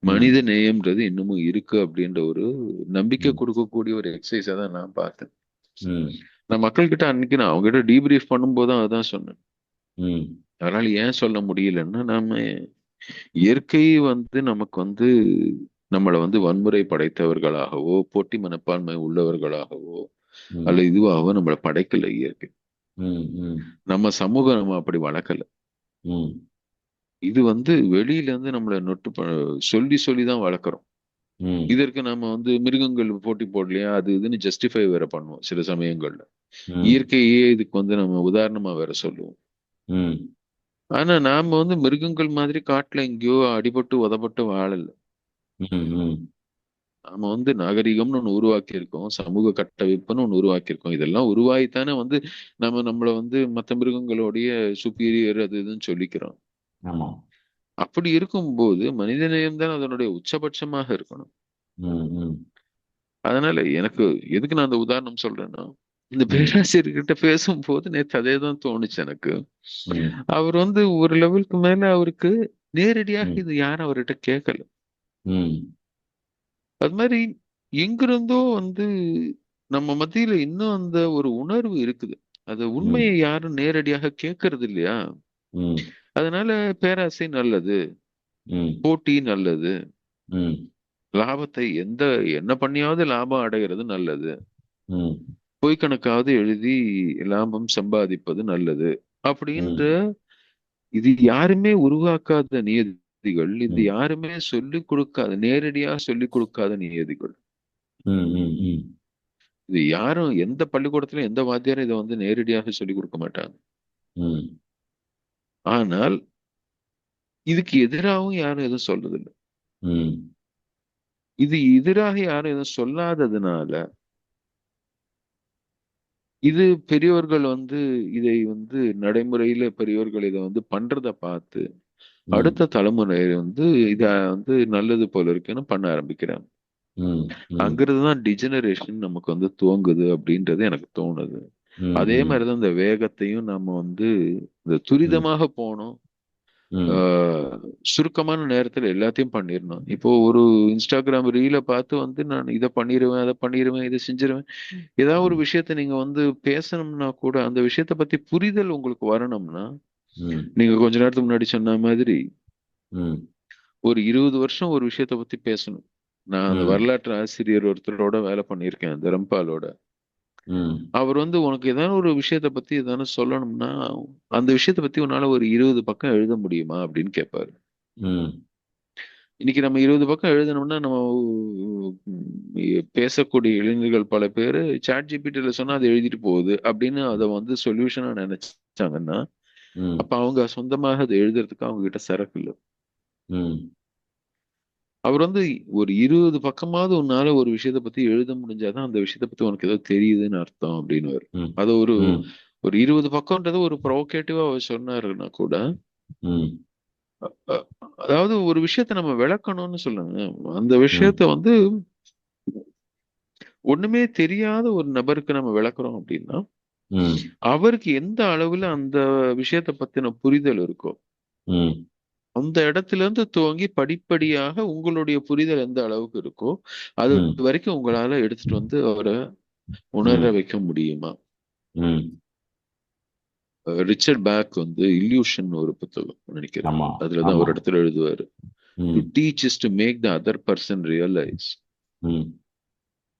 ம். மனித நேயம்ன்றது இன்னமும் இருக்கு அப்படின்ற ஒரு நம்பிக்கை ம். கொடுக்கக்கூடிய ஒரு எக்ஸசைஸா தான் நான் பார்த்தேன். ம். நான் மக்கள்கிட்ட அன்னைக்கு நான் அவங்ககிட்ட டீப்ரீஃப் பண்ணும்போது தான் அதான் சொன்னேன். ம். அதனால ஏன் சொல்ல முடியலன்னா, நாம இயற்கை வந்து நமக்கு வந்து நம்மளை வந்து வன்முறை படைத்தவர்களாகவோ போட்டி மனப்பான்மை உள்ளவர்களாகவோ ம். அல்ல இதுவாகவோ நம்மளை படைக்கல இயற்கை. ம். ம். நம்ம சமூகம் நம்ம அப்படி வளர்க்கல. ம். இது வந்து வெளியில இருந்து நம்மளை சொல்லி சொல்லி தான் வளர்க்குறோம். ம். இதற்கு நம்ம வந்து மிருகங்கள் போட்டி போடலையா அது இதுன்னு ஜஸ்டிஃபை வேற பண்ணுவோம் சில சமயங்கள்ல. ம். இயற்கையே இதுக்கு வந்து நம்ம உதாரணமா வேற சொல்லுவோம். ம். ஆனா நாம வந்து மிருகங்கள் மாதிரி காட்டுல எங்கேயோ அடிபட்டு உதப்பட்டு வாழல. ம். நாம வந்து நாகரிகம்னு ஒண்ணு உருவாக்கி இருக்கோம், சமூக கட்டமைப்புன்னு ஒண்ணு உருவாக்கி இருக்கோம். இதெல்லாம் உருவாகித்தானே வந்து நம்மள வந்து மற்ற மிருகங்களுடைய சுப்பீரியர் அது இதுன்னு சொல்லிக்கிறோம். ஆமா. அப்படி இருக்கும்போது மனிதநேயம் தான் அதனுடைய உச்சபட்சமாக இருக்கணும். ம். ம். அதனால எனக்கு எதுக்கு நான் அந்த உதாரணம் சொல்றேன்னா, இந்த ம். பேராசிரியர்கிட்ட பேசும்போது நேத்து அதே தான் தோணுச்சு எனக்கு. ம். அவர் வந்து ஒரு லெவலுக்கு மேல அவருக்கு நேரடியாக ம். இது யாரும் அவர்கிட்ட கேட்கல. ம். அது மாதிரி எங்கிருந்தோ வந்து நம்ம மத்தியில இன்னும் அந்த ஒரு உணர்வு இருக்குது. அது ம். உண்மையை யாரும் நேரடியாக கேட்கறது இல்லையா? ம். அதனால பேராசை நல்லது, ம். போட்டி நல்லது, ம். லாபத்தை என்ன பண்ணியாவது லாபம் அடைகிறது நல்லது, ம். பொய் கணக்காவது எழுதி லாபம் சம்பாதிப்பது நல்லது அப்படின்ற ம். இது யாருமே உருவாக்காத நியதிகள். இது ம். யாருமே சொல்லிக் கொடுக்காத, நேரடியா சொல்லிக் கொடுக்காத நியதிகள். ம். ம். ம். இது யாரும் எந்த பள்ளிக்கூடத்திலும் எந்த வாத்தியாரும் இதை வந்து நேரடியாக சொல்லிக் கொடுக்க மாட்டாங்க. ம். ஆனால் இதுக்கு எதிராகவும் யாரும் எதுவும் சொல்றதில்லை. ம். இது எதிராக யாரும் எதுவும் சொல்லாததுனால இது பெரியவர்கள் வந்து இதை வந்து நடைமுறையில பெரியவர்கள் இதை வந்து பண்றத பார்த்து ம். அடுத்த தலைமுறை வந்து இத வந்து நல்லது போல இருக்குன்னு பண்ண ஆரம்பிக்கிறாங்க. ம். ம். அங்கிருந்து தான் டிஜெனரேஷன் நமக்கு வந்து துவங்குது அப்படின்றது எனக்கு தோணுது. அதே ம். மாதிரிதான் இந்த வேகத்தையும் நம்ம வந்து இந்த ம். துரிதமாக போனோம். ம். ஆஹ் சுருக்கமான நேரத்துல எல்லாத்தையும் பண்ணிடணும். இப்போ ஒரு இன்ஸ்டாகிராம் ரீலை பார்த்து வந்து நான் இதை பண்ணிடுவேன், அதை பண்ணிடுவேன், இதை செஞ்சிருவேன். ஏதாவது ஒரு ம். விஷயத்த நீங்க வந்து பேசணும்னா கூட அந்த விஷயத்த பத்தி புரிதல் உங்களுக்கு வரணும்னா ம். நீங்க கொஞ்ச நேரத்துக்கு முன்னாடி சொன்ன மாதிரி ம். ஒரு 20 வருஷம் ஒரு விஷயத்த பத்தி பேசணும். நான் அந்த ம். வரலாற்று ஆசிரியர் ஒருத்தரோட வேலை பண்ணியிருக்கேன், தரம்பாலோட. ம். அவர் வந்து உனக்கு ஏதாவது ஒரு விஷயத்த பத்தி ஏதாவது சொல்லணும்னா அந்த விஷயத்த பத்தி உன்னால ஒரு 20 பக்கம் எழுத முடியுமா அப்படின்னு கேட்பாரு. ம். இன்னைக்கு நம்ம 20 பக்கம் எழுதணும்னா நம்ம பேசக்கூடிய இளைஞர்கள் பல பேர் சாட் ஜிபிடில சொன்னா அது எழுதிட்டு போகுது அப்படின்னு அதை வந்து சொல்யூஷனா நினைச்சாங்கன்னா ம். அப்ப அவங்க சொந்தமாக அதை எழுதுறதுக்கு அவங்க கிட்ட சரக்கு இல்லை. ம். அவர் வந்து ஒரு 20 பக்கமாவது உன்னால ஒரு விஷயத்த பத்தி எழுத முடிஞ்சாதான் அந்த விஷயத்த பத்தி உனக்கு ஏதோ தெரியுதுன்னு அர்த்தம் அப்படின்னு. ம். அது ஒரு ம். ஒரு 20 பக்கம்ன்றது ஒரு ப்ரொவோகேட்டிவா அவர் சொன்னாருன்னா கூட ம். அ- அதாவது ஒரு விஷயத்த நம்ம விளக்கணும்னு சொல்லுங்க. அந்த ம். விஷயத்த வந்து ஒண்ணுமே தெரியாத ஒரு நபருக்கு நம்ம விளக்குறோம் அப்படின்னா ம். அவருக்கு எந்த அளவுல அந்த விஷயத்த பத்தின புரிதல் இருக்கோ ம். அந்த இடத்துல இருந்து துவங்கி படிப்படியாக உங்களுடைய புரிதல் எந்த அளவுக்கு இருக்கோ அது ம். வரைக்கும் உங்களால எடுத்துட்டு வந்து அவரை உணர ம். வைக்க முடியுமா? ம். ரிச்சர்ட் பேக் வந்து இல்யூஷன் ஒரு புத்தகம் நினைக்கிறேன், ஆமா. அதுலதான் ஆமா. ஒரு இடத்துல எழுதுவாரு. To hmm. Teach is to make the other person realise hmm.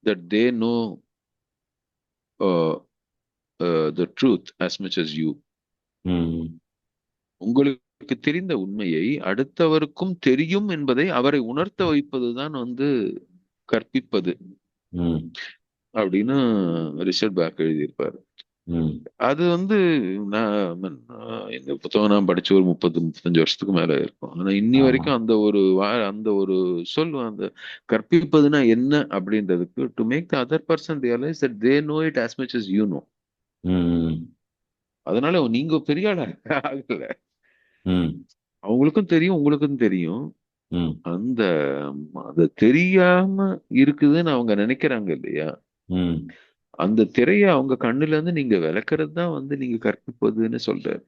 That they know the truth as much as you. ம். உங்களுக்கு தனக்கு தெரிந்த உண்மையை அடுத்தவருக்கும் தெரியும் என்பதை அவரை உணர்த்த வைப்பதுதான் கற்பிப்பது ம் அப்படின்னு ரிச்சர்ட் பேக் எழுதியிருப்பாரு. ம் அது இந்த புத்தகம் நான் படிச்சு ஒரு 30-35 வருஷத்துக்கு மேல இருக்கும். ஆனா இன்னி ஆமா வரைக்கும் அந்த ஒரு சொல், அந்த கற்பிப்பதுன்னா என்ன அப்படின்றதுக்கு, to make the other person realise that they know it as much as you know. ம் அதனால நீங்க பெரிய ஆளா ஆகல, ம் அவங்களுக்கும் தெரியும் உங்களுக்கும் தெரியும். ம் அந்த அது தெரியாம இருக்குதுன்னு அவங்க நினைக்கிறாங்க இல்லையா, ம் அந்த திரையை அவங்க கண்ணுல இருந்து நீங்க விளக்குறது தான் நீங்க கற்பிப்பதுன்னு சொல்றாரு.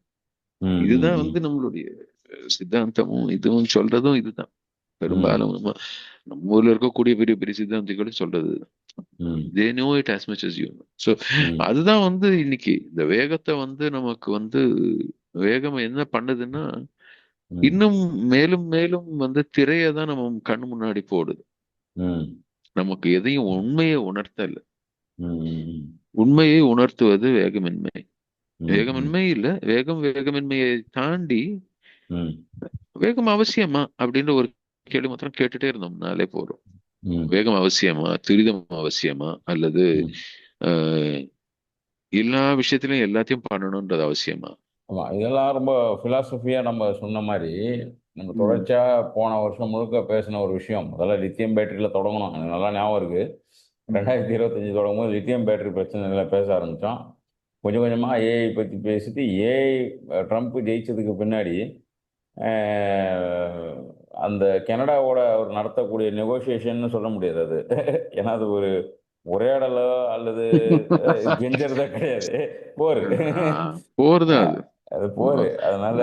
ம் இதுதான் ம் நம்மளுடைய சித்தாந்தமும் இதுவும் சொல்றதும் இதுதான். ம் பெரும்பாலும் நம்ம ஊர்ல இருக்கக்கூடிய பெரிய பெரிய சித்தாந்திகளும் சொல்றது ம் they know it as much as you know. So ம் அதுதான் இன்னைக்கு இந்த வேகத்தை நமக்கு வேகம் என்ன பண்ணுதுன்னா, ம் இன்னும் மேலும் மேலும் திரையை தான் நம்ம கண்ணு முன்னாடி போடுது. ம் நமக்கு எதையும் உண்மையை உணர்த்தல. ம் உண்மையை உணர்த்துவது வேகமின்மை. ம் வேகமின்மை இல்ல, வேகமின்மையை தாண்டி ம் வேகம் அவசியமா அப்படின்ற ஒரு கேள்வி மாத்திரம் கேட்டுட்டே இருந்தோம்னாலே போதும். ம் வேகம் அவசியமா, துரிதம் அவசியமா, அல்லது ம் அஹ், எல்லா விஷயத்திலும் எல்லாத்தையும் பண்ணணும்ன்றது அவசியமா? ஆமா இதெல்லாம் ரொம்ப ஃபிலாசபியா நம்ம சொன்ன மாதிரி நம்ம ம், தொடர்ச்சியா போன வருஷம் முழுக்க பேசின ஒரு விஷயம். முதல்ல லித்தியம் பேட்டரியில தொடங்கணும், எனக்கு நல்லா ஞாபகம் இருக்கு. ம். 2025 தொடங்கும் போது லித்தியம் பேட்டரி பிரச்சனைகளை பேச ஆரம்பித்தோம். கொஞ்சம் கொஞ்சமாக ஏஐ பற்றி பேசிட்டு ஏஐ ட்ரம்ப் ஜெயிச்சதுக்கு பின்னாடி அஹ், அந்த கனடாவோட அவர் நடத்தக்கூடிய நெகோசியேஷன் சொல்ல முடியாது அது. ஏன்னா அது ஒரு உரையாடலோ அல்லது கெஞ்சறதோ கிடையாது, போர். போர்தான் அது. அது போர். அதனால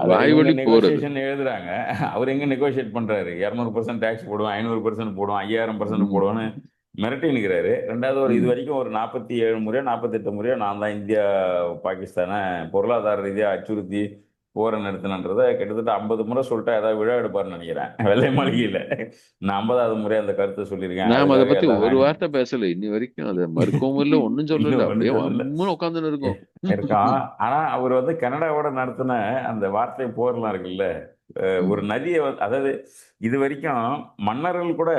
அதை வாய் இவங்க வழி போர் அது. நெகோசியேஷன் எழுதுறாங்க, அவர் எங்க நெகோசியேட் பண்றாரு? 200% டேக்ஸ் போடுவோம், 500% போடுவோம், 5000% ம், போடுவோன்னு மிரட்டி நிற்கிறாரு. ரெண்டாவது ஒரு இது ம். வரைக்கும் ஒரு 47 முறையோ 48 முறையோ நான் தான் இந்தியா பாகிஸ்தானை பொருளாதார ரீதியாக அச்சுறுத்தி போரை நிறுத்தினன்றதை கிட்டத்தட்ட 50 முறை சொல்லிட்டா ஏதாவது விழா எடுப்பாருன்னு நினைக்கிறேன் வெள்ளை மாளிகையில். நான் 50வது முறை அந்த கருத்தை சொல்லியிருக்கேன். நாம அதை அதுக்காக பத்தி எல்லா ஒரு வார்த்தை பேசல இன்னி வரைக்கும். அதை மறுக்கவும் இல்லை, ஒன்னும் சொல்லல. இன்னும் ஒன்றும் அப்படியே சொல்லல வம்முன்னு உட்காந்துன்னு இருக்கோம். இருக்கான். ஆனா அவர் கனடாவோட நடத்தின அந்த வார்த்தை போர்லாம் இருக்குல்ல, ஒரு ம். நதியை அதாவது இது வரைக்கும் மன்னர்கள் கூட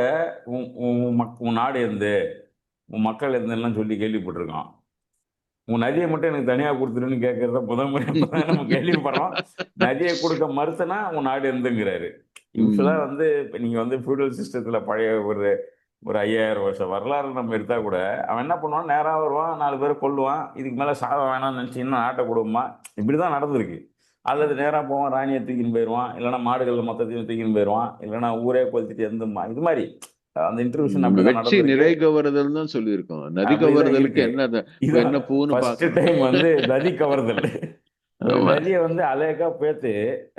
உன் நாடு எந்து, உன் மக்கள் எந்தெல்லாம் சொல்லி கேள்விப்பட்டிருக்கோம். உன் நதியை மட்டும் எனக்கு தனியா கொடுத்துருன்னு கேட்கறத முதல் முறை இப்பதான் நம்ம கேள்விப்படுறோம். நதியை கொடுக்க மறுத்தனா உன் நாடு இருந்துங்கிறாரு. யூஸ்வலா ம். இப்ப நீங்க ஃபியூடல் சிஸ்டத்துல பழைய ஒரு ஒரு 5000 வருஷம் வரலாறு நம்ம எடுத்தா கூட அவன் என்ன பண்ணுவான், நேரா வருவான், 4 பேரை கொல்லுவான், இதுக்கு மேல சாக வேணாம்னு நினைச்சு இன்னும் நாட்டை கொடுமா, இப்படிதான் நடந்திருக்கு. அல்லது நேரா போவான், ராணியை தூக்கின்னு போயிடுவான், இல்லைன்னா மாடுகள் மொத்தத்தையும் தூக்கின்னு போயிடுவான், இல்லைன்னா ஊரே கொளுத்திட்டு எந்துமா, இது மாதிரி அந்த இன்டர்வியூஷன் அப்படிதான் வெற்றி நடந்திருக்கு. நிறை கவர்தல் தான் சொல்லியிருக்கோம். நதி அப்படிதான் கவர்தலுக்கு இருக்கு. என்ன இதான் என்ன பூன்னு ஃபர்ஸ்ட் பாக்கணும். டைம் நதி கவர்தல். ஆமா. நதியை அலேக்கா பேத்து,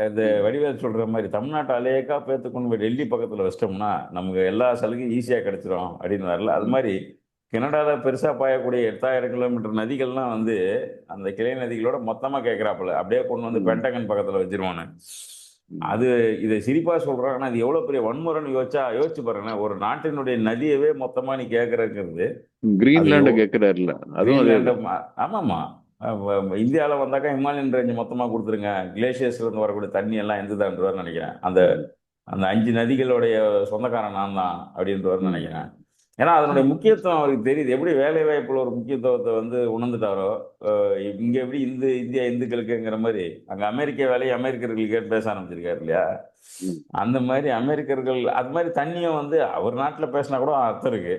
இந்த ம். வடிவேல் சொல்ற மாதிரி தமிழ்நாட்டை அலேக்கா பேத்து கொண்டு போய் டெல்லி பக்கத்துல வச்சிட்டோம்னா நமக்கு எல்லா சலுகையும் ஈஸியா கிடைச்சிரும் அப்படின்னு வரல. அது ம். மாதிரி கனடால பெருசா பாயக்கூடிய 8000 கிலோமீட்டர் நதிகள்லாம் அந்த கிளை நதிகளோட மொத்தமா கேட்கிறாப்புல, அப்படியே கொண்டு ம். பென்டகன் பக்கத்துல வச்சிருவானு. ம். அது இதை சிரிப்பா சொல்றாங்க, ஆனா அது எவ்வளவு பெரிய வன்முறைன்னு யோசிச்சு பாருங்களேன். ஒரு நாட்டினுடைய நதியவே மொத்தமா நீ கேட்கறதுங்கிறது அது கிரீன்லாண்ட கேக்குறாருல, அதுவும் கிரீன்லாண்ட அதேதான். ஆமாமா. இந்தியாவில் வந்தாக்கா ஹிமாலயன் ரேஞ்சு மொத்தமா கொடுத்துருங்க, கிளேசியர்ஸ்ல இருந்து வரக்கூடிய தண்ணி எல்லாம் எந்ததான்றவர் நினைக்கிறேன். அந்த ம். அந்த 5 நதிகளுடைய சொந்தக்காரன் நான் தான் அப்படின்றவர் ம். நினைக்கிறேன். ஏன்னா அதனுடைய ம். முக்கியத்துவம் அவருக்கு தெரியுது. எப்படி வேலை வாய்ப்புல ஒரு முக்கியத்துவத்தை உணர்ந்துட்டாரோ, இங்க எப்படி இந்தியா இந்துக்களுக்குங்கிற மாதிரி அங்க அமெரிக்க வேலையை அமெரிக்கர்களுக்கு பேச ஆரம்பிச்சிருக்காரு இல்லையா? ம். அந்த மாதிரி அமெரிக்கர்கள் அது மாதிரி தண்ணியும் அவர் நாட்டுல பேசினா கூட அர்த்தம் இருக்கு.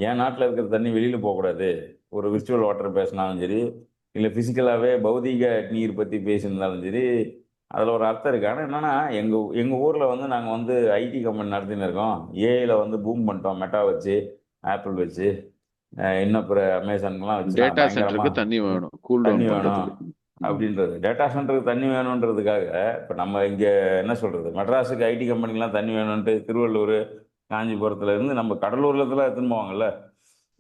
என் நாட்டுல இருக்கிற தண்ணி வெளியில போகக்கூடாது, ஒரு விர்ச்சுவல் வாட்டர் பேசினாலும் சரி, இல்லை பிசிக்கலாவே பௌதீக நீர் பத்தி பேசியிருந்தாலும் சரி, அதுல ஒரு அர்த்தம் இருக்கு. ஆனா என்னன்னா எங்க எங்க ஊர்ல நாங்க ஐடி கம்பெனி நடத்தின்னு இருக்கோம், ஏஐல பூம் பண்ணிட்டோம், மெட்டா வச்சு, ஆப்பிள் வச்சு, இன்னும் பிற அமேசான்லாம் வச்சு நான் டேட்டா பயங்கரமா சென்டருக்கு தண்ணி வேணும் கூல் தண்ணி டவுன் வேணும் பண்றதுக்கு. ம். அப்படின்றது. டேட்டா சென்டருக்கு தண்ணி வேணுன்றதுக்காக இப்ப நம்ம இங்க என்ன சொல்றது, மெட்ராஸுக்கு ஐடி கம்பெனிலாம் தண்ணி வேணும்ன்ட்டு திருவள்ளூர், காஞ்சிபுரத்துல இருந்து நம்ம கடலூர்ல இதெல்லாம் எடுத்துன்னு போவாங்கல்ல,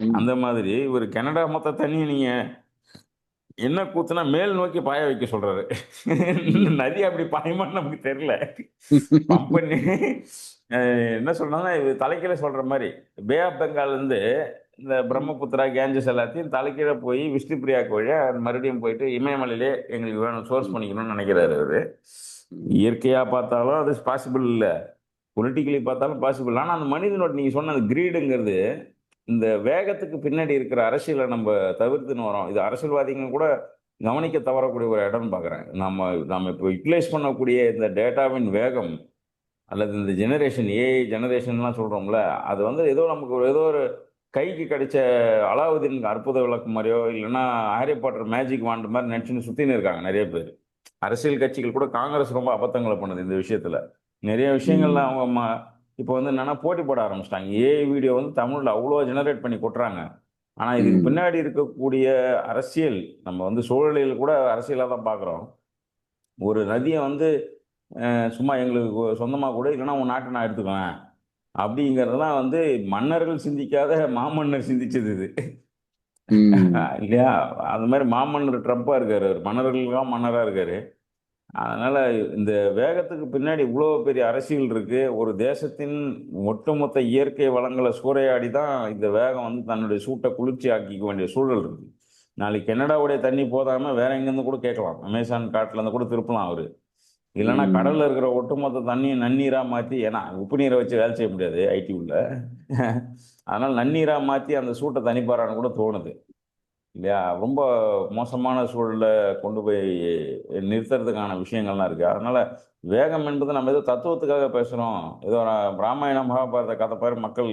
ம். அந்த மாதிரி ஒரு கனடா மொத்த தண்ணியை நீங்க என்ன கூத்துனா மேல் நோக்கி பாய வைக்க சொல்றாரு. ம். நதி அப்படி பாயுமான்னு நமக்கு தெரியல. பம்ப் பண்ணி என்ன சொல்றாங்கன்னா இது தலைக்கீழ சொல்ற மாதிரி, பே ஆஃப் பெங்கால் இந்த ம், பிரம்மபுத்திரா கேஞ்சஸ் எல்லாத்தையும் தலைக்கீழ போய் விஷ்ணுபிரியாக்கு வழியா மறுபடியும் போயிட்டு இமயமலையிலே எங்களுக்கு வேணும் சோர்ஸ் ம், பண்ணிக்கணும்னு நினைக்கிறாரு அவரு. ம், இயற்கையா பார்த்தாலும் அது பாசிபிள் இல்லை, பொலிட்டிக்கலி பார்த்தாலும் பாசிபிள். ஆனால் அந்த மனிதனோட நீங்க சொன்ன அந்த கிரீடுங்கிறது, இந்த வேகத்துக்கு பின்னாடி இருக்கிற அரசியலை நம்ம தவிர்த்துன்னு வரோம். இது அரசியல்வாதிங்க கூட கவனிக்க தவறக்கூடிய ஒரு இடம்னு பார்க்குறேன். நம்ம நம்ம இப்போ யூட்டிலைஸ் பண்ணக்கூடிய இந்த டேட்டாவின் வேகம், அல்லது இந்த ஜெனரேஷன் ஏஐ ஜெனரேஷன்லாம் சொல்கிறோம்ல, அது வந்து ஏதோ நமக்கு ஏதோ ஒரு கைக்கு கிடைச்ச அலாவுதீன் அற்புத விளக்கு மாதிரியோ, இல்லைன்னா ஹாரி பாட்டர் மேஜிக் வாண்ட் மாதிரி நினச்சின்னு சுற்றின்னு இருக்காங்க நிறைய பேர். அரசியல் கட்சிகள் கூட காங்கிரஸ் ரொம்ப அபத்தங்களை பண்ணுது இந்த விஷயத்தில். நிறைய விஷயங்கள்ல ம், அவங்க இப்போ வந்து என்னன்னா போட்டி போட ஆரம்பிச்சிட்டாங்க. ஏஐ வீடியோ வந்து தமிழில் அவ்வளோ ஜெனரேட் பண்ணி கொட்டுறாங்க. ஆனால் இதுக்கு ம், பின்னாடி இருக்கக்கூடிய அரசியல், நம்ம வந்து சூழலில் கூட அரசியலாக தான் பார்க்குறோம். ஒரு நதியை வந்து சும்மா எங்களுக்கு சொந்தமாக கூட இல்லைன்னா உன் நாட்டை நான் எடுத்துக்குவேன் அப்படிங்கிறதெல்லாம் வந்து மன்னர்கள் சிந்திக்காத மாமன்னர் சிந்திச்சது இது. ம், இல்லையா? அது மாதிரி மாமன்னர் ட்ரம்ப்பா இருக்காரு, அவர் மன்னர்களுக்கெல்லாம் மன்னரா இருக்காரு. அதனால இந்த வேகத்துக்கு பின்னாடி இவ்வளோ பெரிய அரசியல் இருக்கு. ஒரு தேசத்தின் ஒட்டுமொத்த இயற்கை வளங்களை சூறையாடி தான் இந்த வேகம் வந்து தன்னுடைய சூட்டை குளிர்ச்சி ஆக்கிக்க வேண்டிய சூழல் இருக்கு. நாளைக்கு கனடாவுடைய தண்ணி போதாம வேற எங்கேருந்து கூட கேட்கலாம், அமேசான் காட்டுல இருந்து கூட திருப்பலாம் அவரு. இல்லைன்னா ம், கடல்ல இருக்கிற ஒட்டுமொத்த தண்ணியை நன்னீரா மாத்தி, ஏன்னா உப்பு நீரை வச்சு வேலை செய்ய முடியாது ஐடி உள்ள. அதனால நன்னீரா மாத்தி அந்த சூட்டை தணிப்பாரான்னு கூட தோணுது. இல்லையா? ரொம்ப மோசமான சூழல்ல கொண்டு போய் நிறுத்துறதுக்கான விஷயங்கள்லாம் இருக்கு. அதனால வேகம் என்பது நம்ம ஏதோ தத்துவத்துக்காக பேசுறோம். ஏதோ ராமாயணம், மகாபாரத கதை பாரு மக்கள்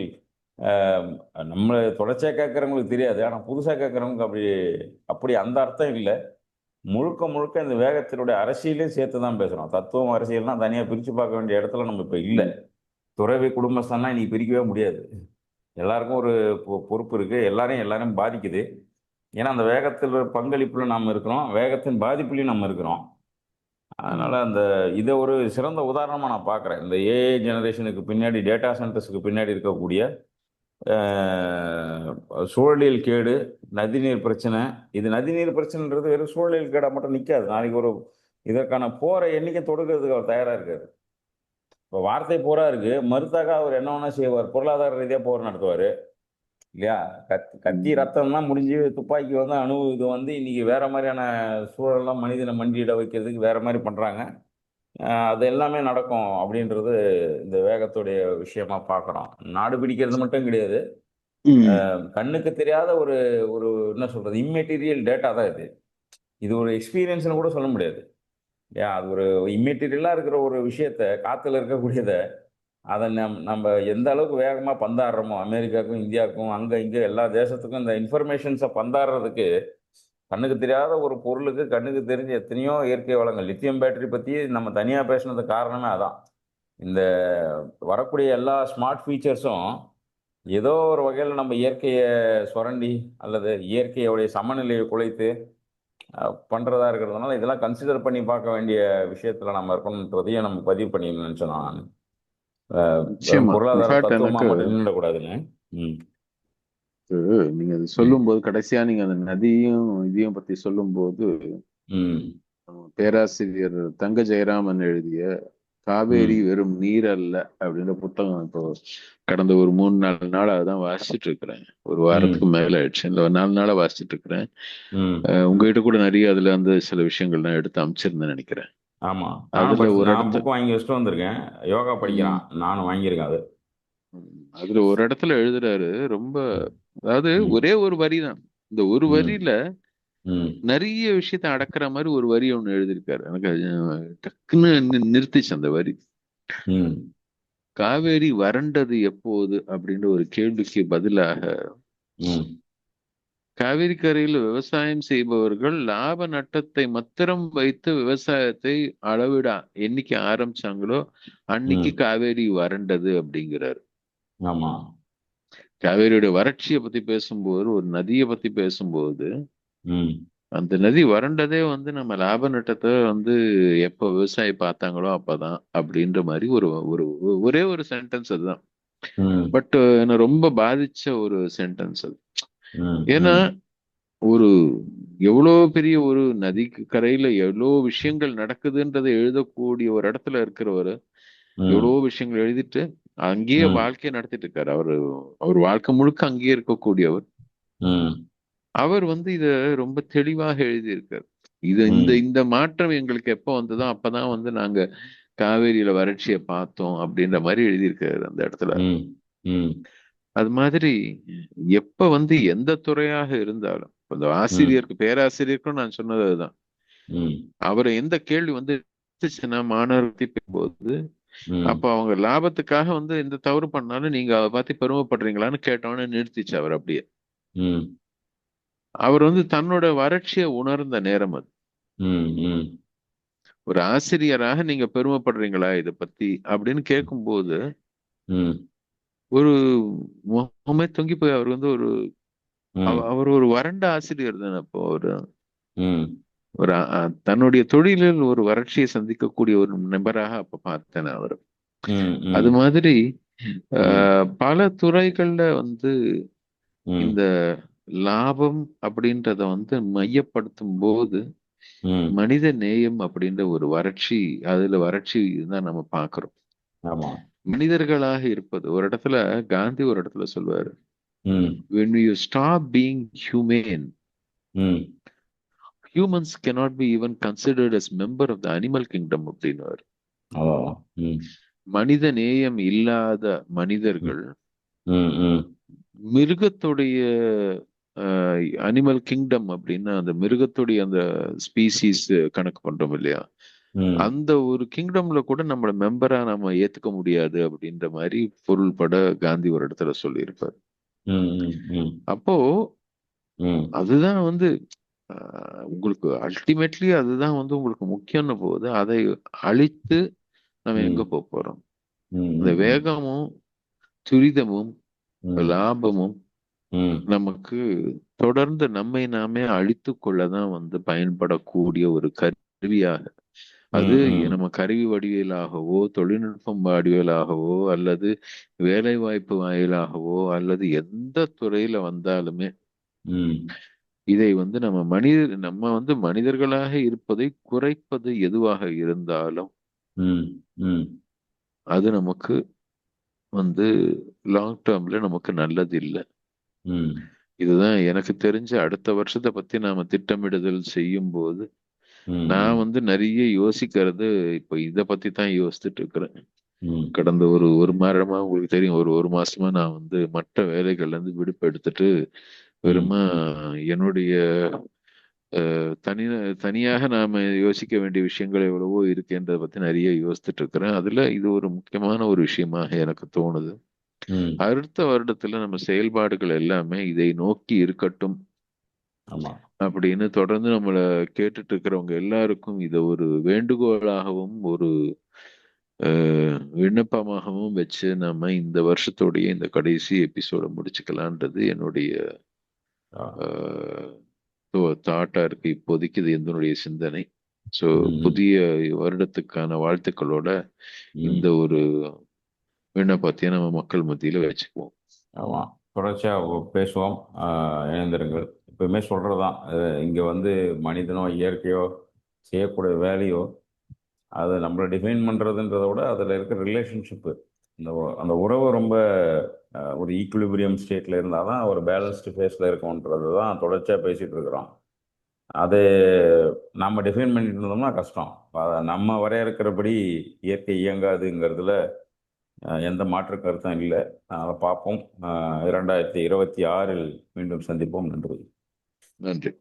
அஹ், நம்ம தொடர்ச்சியா கேட்கறவங்களுக்கு தெரியாது. ஆனா புதுசா கேட்கறவங்களுக்கு அப்படி அப்படி அந்த அர்த்தம் இல்லை. முழுக்க முழுக்க இந்த வேகத்தினுடைய அரசியலையும் சேர்த்து தான் பேசுறோம். தத்துவம் அரசியல்லாம் தனியா பிரிச்சு பார்க்க வேண்டிய இடத்துல நம்ம இப்ப இல்லை. ம், துறவி குடும்பஸ்தான்னா இன்னைக்கு பிரிக்கவே முடியாது. எல்லாருக்கும் ஒரு பொறுப்பு இருக்கு. எல்லாரையும் எல்லாரையும் பாதிக்குது. ஏன்னா அந்த வேகத்தில் பங்களிப்புல நம்ம இருக்கிறோம், வேகத்தின் பாதிப்புலையும் நம்ம இருக்கிறோம். அதனால ம், அந்த இதை ஒரு சிறந்த உதாரணமா நான் பார்க்குறேன். இந்த ஏஐ ஜெனரேஷனுக்கு பின்னாடி, டேட்டா சென்டர்ஸுக்கு பின்னாடி இருக்கக்கூடிய சூழலியல் கேடு, நதிநீர் பிரச்சனை. இது நதிநீர் பிரச்சனைன்றது வெறும் சூழலியல் கேடா மட்டும் நிற்காது. நாளைக்கு ஒரு இதற்கான போரை என்னைக்கு தொடுக்கிறதுக்கு அவர் தயாரா இருக்காரு. இப்போ வார்த்தை போரா இருக்கு, மறுத்தாக்கா அவர் என்ன வேணா செய்வார், பொருளாதார ரீதியா போர் நடத்துவார். இல்லையா? கத்தி ம், ரத்தம்லாம் முடிஞ்சு துப்பாக்கி வந்து அணு இது வந்து இன்னைக்கு வேற மாதிரியான சூழல்லாம் மனிதனை மண்டியிட வைக்கிறதுக்கு வேற மாதிரி பண்றாங்க. அது எல்லாமே நடக்கும் அப்படின்றது இந்த வேகத்துடைய விஷயமா பார்க்குறோம். நாடு பிடிக்கிறது மட்டும் கிடையாது. ம், கண்ணுக்கு தெரியாத ஒரு ஒரு என்ன சொல்றது, இம்மெட்டீரியல் டேட்டா தான் இது. இது ஒரு எக்ஸ்பீரியன்ஸ்னு கூட சொல்ல முடியாது. இல்லையா? அது ஒரு இம்மெட்டீரியலா இருக்கிற ஒரு விஷயத்த, காத்துல இருக்கக்கூடியத, அதை நம்ம எந்த அளவுக்கு வேகமா பந்தாடுறோமோ, அமெரிக்காவுக்கும் இந்தியாவுக்கும் அங்க இங்க எல்லா தேசத்துக்கும் இந்த இன்ஃபர்மேஷன்ஸை பந்தாடுறதுக்கு, கண்ணுக்கு தெரியாத ஒரு பொருளுக்கு கண்ணுக்கு தெரிஞ்ச எத்தனையோ இயற்கை வளங்கள், லித்தியம் பேட்டரி பத்தி நம்ம தனியா பேசுனதுக்கு காரணமே அதான். இந்த வரக்கூடிய எல்லா ஸ்மார்ட் ஃபீச்சர்ஸும் ஏதோ ஒரு வகையில் நம்ம இயற்கையை சுரண்டி, அல்லது இயற்கையோடைய சமநிலையை குலைத்து பண்றதா இருக்கிறதுனால இதெல்லாம் கன்சிடர் பண்ணி பார்க்க வேண்டிய விஷயத்துல நம்ம இருக்கணுன்றதையும் நம்ம பதிவு பண்ணி நினைச்சோம் நான். வெறும் நிச்சயமா. பொருளாதார இன்ஃபேக்ட் தத்துவமா எனக்கு மட்டும் நின்றுடக்கூடாதுங்க. ம். நீங்க அது சொல்லும்போது கடைசியா நீங்க அந்த நதியும் இதையும் பத்தி சொல்லும்போது ம். பேராசிரியர் தங்க ஜெயராமன் எழுதிய காவேரி ம். வெறும் நீர் அல்ல அப்படின்ற புத்தகம் இப்போ கடந்த ஒரு 3-4 நாள் அதான் வாசிச்சுட்டு இருக்கிறேன். ஒரு வாரத்துக்கு ம். மேல ஆயிடுச்சு. இந்த ஒரு 4 நாளா வாசிச்சுட்டு இருக்கிறேன். ம். உங்ககிட்ட கூட நிறைய அதுல அந்த சில விஷயங்கள்லாம் எடுத்து அமைச்சிருந்தேன்னு நினைக்கிறேன். ஆமா, நானும் அதுல படிச்சு, ஒரு நான் இடத்துல புக் வாங்கி வச்சுட்டு வந்திருக்கேன். யோகா ம், படிக்கிறான், நானும் வாங்கியிருக்கேன் அது. அதுல ஒரு இடத்துல எழுதுறாரு ரொம்ப, ம். அதாவது ம். ஒரே ஒரு வரி தான். இந்த ஒரு ம். வரியில ம். நிறைய விஷயத்த அடக்குற மாதிரி ஒரு வரி ஒண்ணு எழுதியிருக்காரு. எனக்கு அது டக்குன்னு நிறுத்திச்சு அந்த வரி. ம். காவேரி வறண்டது எப்போது அப்படின்ற ஒரு கேள்விக்கு பதிலாக, ம். காவிரி கரையில் விவசாயம் செய்பவர்கள் லாப நட்டத்தை மாத்திரம் வைத்து விவசாயத்தை அளவிட என்னைக்கு ஆரம்பிச்சாங்களோ அன்னைக்கு ம். காவேரி வறண்டது அப்படிங்கிறாரு. ஆமா. காவேரியோட வறட்சியை பத்தி பேசும்போது, ஒரு நதியை பத்தி பேசும்போது, ம். அந்த நதி வறண்டதே வந்து நம்ம லாப நட்டத்தை வந்து எப்ப விவசாயி பார்த்தாங்களோ அப்பதான் அப்படின்ற மாதிரி ஒரு ஒரு ஒரே ஒரு சென்டென்ஸ் அதுதான். ம். பட் என்ன ரொம்ப பாதிச்ச ஒரு சென்டென்ஸ் அது. ம். ஏன்னா ம். ஒரு எவ்வளோ பெரிய ஒரு நதிக்கு கரையில எவ்வளோ விஷயங்கள் நடக்குதுன்றதை எழுதக்கூடிய ஒரு இடத்துல இருக்கிறவர் எவ்வளோ ம். விஷயங்கள் எழுதிட்டு அங்கேயே ம் வாழ்க்கையை நடத்திட்டு இருக்காரு. அவர் வாழ்க்கை முழுக்க அங்கேயே இருக்கக்கூடியவர். ம் அவர் வந்து இத ரொம்ப தெளிவாக எழுதியிருக்காரு. இந்த ம் இந்த மாற்றம் எங்களுக்கு எப்போ வந்ததோ அப்பதான் வந்து நாங்க காவேரியில வறட்சியை பார்த்தோம் அப்படின்ற மாதிரி எழுதியிருக்காரு அந்த இடத்துல. ம் ம் அது மாதிரி எப்ப வந்து எந்த துறையாக இருந்தாலும், இப்ப இந்த ம் ஆசிரியருக்கு பேராசிரியருக்கும் நான் சொன்னது அதுதான். ம் அவரை எந்த கேள்வி வந்து எடுத்துச்சுன்னா மாணவர்கள் போது, ம் அப்ப அவங்க லாபத்துக்காக வந்து எந்த தவறு பண்ணாலும் நீங்க அதை பார்த்து பெருமைப்படுறீங்களான்னு கேட்டோன்னு நிறுத்திச்சு அவர் அப்படியே. ம் அவர் வந்து தன்னோட வறட்சியை உணர்ந்த நேரம் அது. ம் ம் ஒரு ஆசிரியராக நீங்க பெருமைப்படுறீங்களா இதை பத்தி அப்படின்னு கேட்கும்போது ம் ஒரு முகமே தொங்கி போய் அவர் வந்து ம் அவர் ஒரு வறண்ட ஆசிரியர் தானே. அப்போ ஒரு ம் ஒரு தன்னுடைய தொழிலில் ஒரு வறட்சியை சந்திக்கக்கூடிய ஒரு நபராக அப்ப பார்த்தேன் அவர். ம் அது ம் மாதிரி ம் பல துறைகள்ல வந்து ம் இந்த லாபம் அப்படின்றத வந்து மையப்படுத்தும் போது ம் மனித நேயம் அப்படின்ற ஒரு வறட்சி, அதுல வறட்சி தான் நம்ம பார்க்கிறோம். ஆமா மனிதர்களாக இருப்பது ஒரு இடத்துல காந்தி ஒரு இடத்துல சொல்வாரு, ம் when you stop being humane, ம் humans cannot be even considered as member of the animal kingdom அப்படின்னுவாரு. அதான் ம் மனித நேயம் இல்லாத ம் மனிதர்கள் ம் ம் மிருகத்துடைய அனிமல் கிங்டம் அப்படின்னா அந்த மிருகத்துடைய அந்த ஸ்பீசிஸ் கணக்கு பண்றோம் இல்லையா, ம் அந்த ஒரு கிங்டம்ல கூட நம்மள மெம்பரா நம்ம ஏத்துக்க முடியாது அப்படின்ற மாதிரி பொருள்பட காந்தி ஒரு இடத்துல சொல்லியிருப்பார். ம் ம் ம் அப்போ ம் அதுதான் வந்து உங்களுக்கு அல்டிமேட்லி அதுதான் வந்து உங்களுக்கு முக்கியம்னு போகுது. அதை அழித்து நம்ம எங்க ம் போக போறோம்? ம் இந்த ம் வேகமும் துரிதமும் ம் லாபமும் ம் நமக்கு தொடர்ந்து நம்மை நாமே அழித்து கொள்ளதான் வந்து பயன்படக்கூடிய ஒரு கருவியாக, அது ம் ம் நம்ம கருவி வடிவிலாகவோ தொழில்நுட்பம் வடிவிலாகவோ அல்லது வேலை வாய்ப்பு வாயிலாகவோ அல்லது எந்த துறையில வந்தாலுமே ம் இதை வந்து நம்ம வந்து மனிதர்களாக இருப்பதை குறைப்பது எதுவாக இருந்தாலும் ம் ம் அது நமக்கு வந்து லாங் டேர்ம்ல நமக்கு நல்லது இல்லை. ம் இதுதான் எனக்கு தெரிஞ்ச அடுத்த வருஷத்தை பத்தி நாம திட்டமிடுதல் செய்யும் போது நான் ம் வந்து நிறைய யோசிக்கிறது இப்ப இத பத்தி தான் யோசிச்சுட்டு இருக்கிறேன். ம் கடந்த ஒரு ஒரு மாதமா உங்களுக்கு தெரியும், ஒரு மாசமா நான் வந்து மற்ற வேலைகள்ல இருந்து விடுப்பு எடுத்துட்டு ம் வெறுமா என்னுடைய தனி தனியாக நாம யோசிக்க வேண்டிய விஷயங்கள் எவ்வளவோ இருக்குன்றத பத்தி நிறைய யோசிச்சுட்டு இருக்கிறேன். அதுல இது ஒரு முக்கியமான ஒரு விஷயமாக எனக்கு தோணுது. ம் அடுத்த வருடத்துல நம்ம செயல்பாடுகள் எல்லாமே இதை நோக்கி இருக்கட்டும் ஆமா அப்படின்னு தொடர்ந்து நம்மள கேட்டுட்டு இருக்கிறவங்க எல்லாருக்கும் இதை ஒரு வேண்டுகோளாகவும் ஒரு விண்ணப்பமாகவும் வச்சு நம்ம இந்த வருஷத்தோடைய இந்த கடைசி எபிசோட முடிச்சுக்கலான்றது என்னுடைய ஆ. தாட்டா இருக்கு இப்போதைக்கு. இது என்னுடைய சிந்தனை. ஸோ ம் புதிய வருடத்துக்கான வாழ்த்துக்களோட இந்த ம் ஒரு விண்ணப்பத்தையும் நம்ம மக்கள் மத்தியில வச்சுக்குவோம். ஆமாம் தொடர்ச்சியாக பேசுவோம். இணைந்திருங்கள். எப்பவுமே சொல்கிறது தான், இங்கே வந்து மனிதனோ இயற்கையோ செய்யக்கூடிய வேலையோ அதை நம்மளை டிஃபைன் பண்ணுறதுன்றத விட அதில் இருக்கிற ரிலேஷன்ஷிப்பு, அந்த உறவு ரொம்ப ஒரு ஈக்குலிபிரியம் ஸ்டேட்டில் இருந்தால் தான் ஒரு பேலன்ஸ்டு ஃபேஸில் இருக்கும்ன்றது தான் தொடர்ச்சியாக பேசிகிட்டு இருக்கிறோம். அதை நம்ம டிஃபைன் பண்ணிட்டு இருந்தோம்னா கஷ்டம். அதை நம்ம வரையறுக்கிறபடி இயற்கை இயங்காதுங்கிறதுல எந்த மாற்று கருத்தும் இல்லை. அதை பார்ப்போம். 2026 மீண்டும் சந்திப்போம். நன்றி. நன்றி.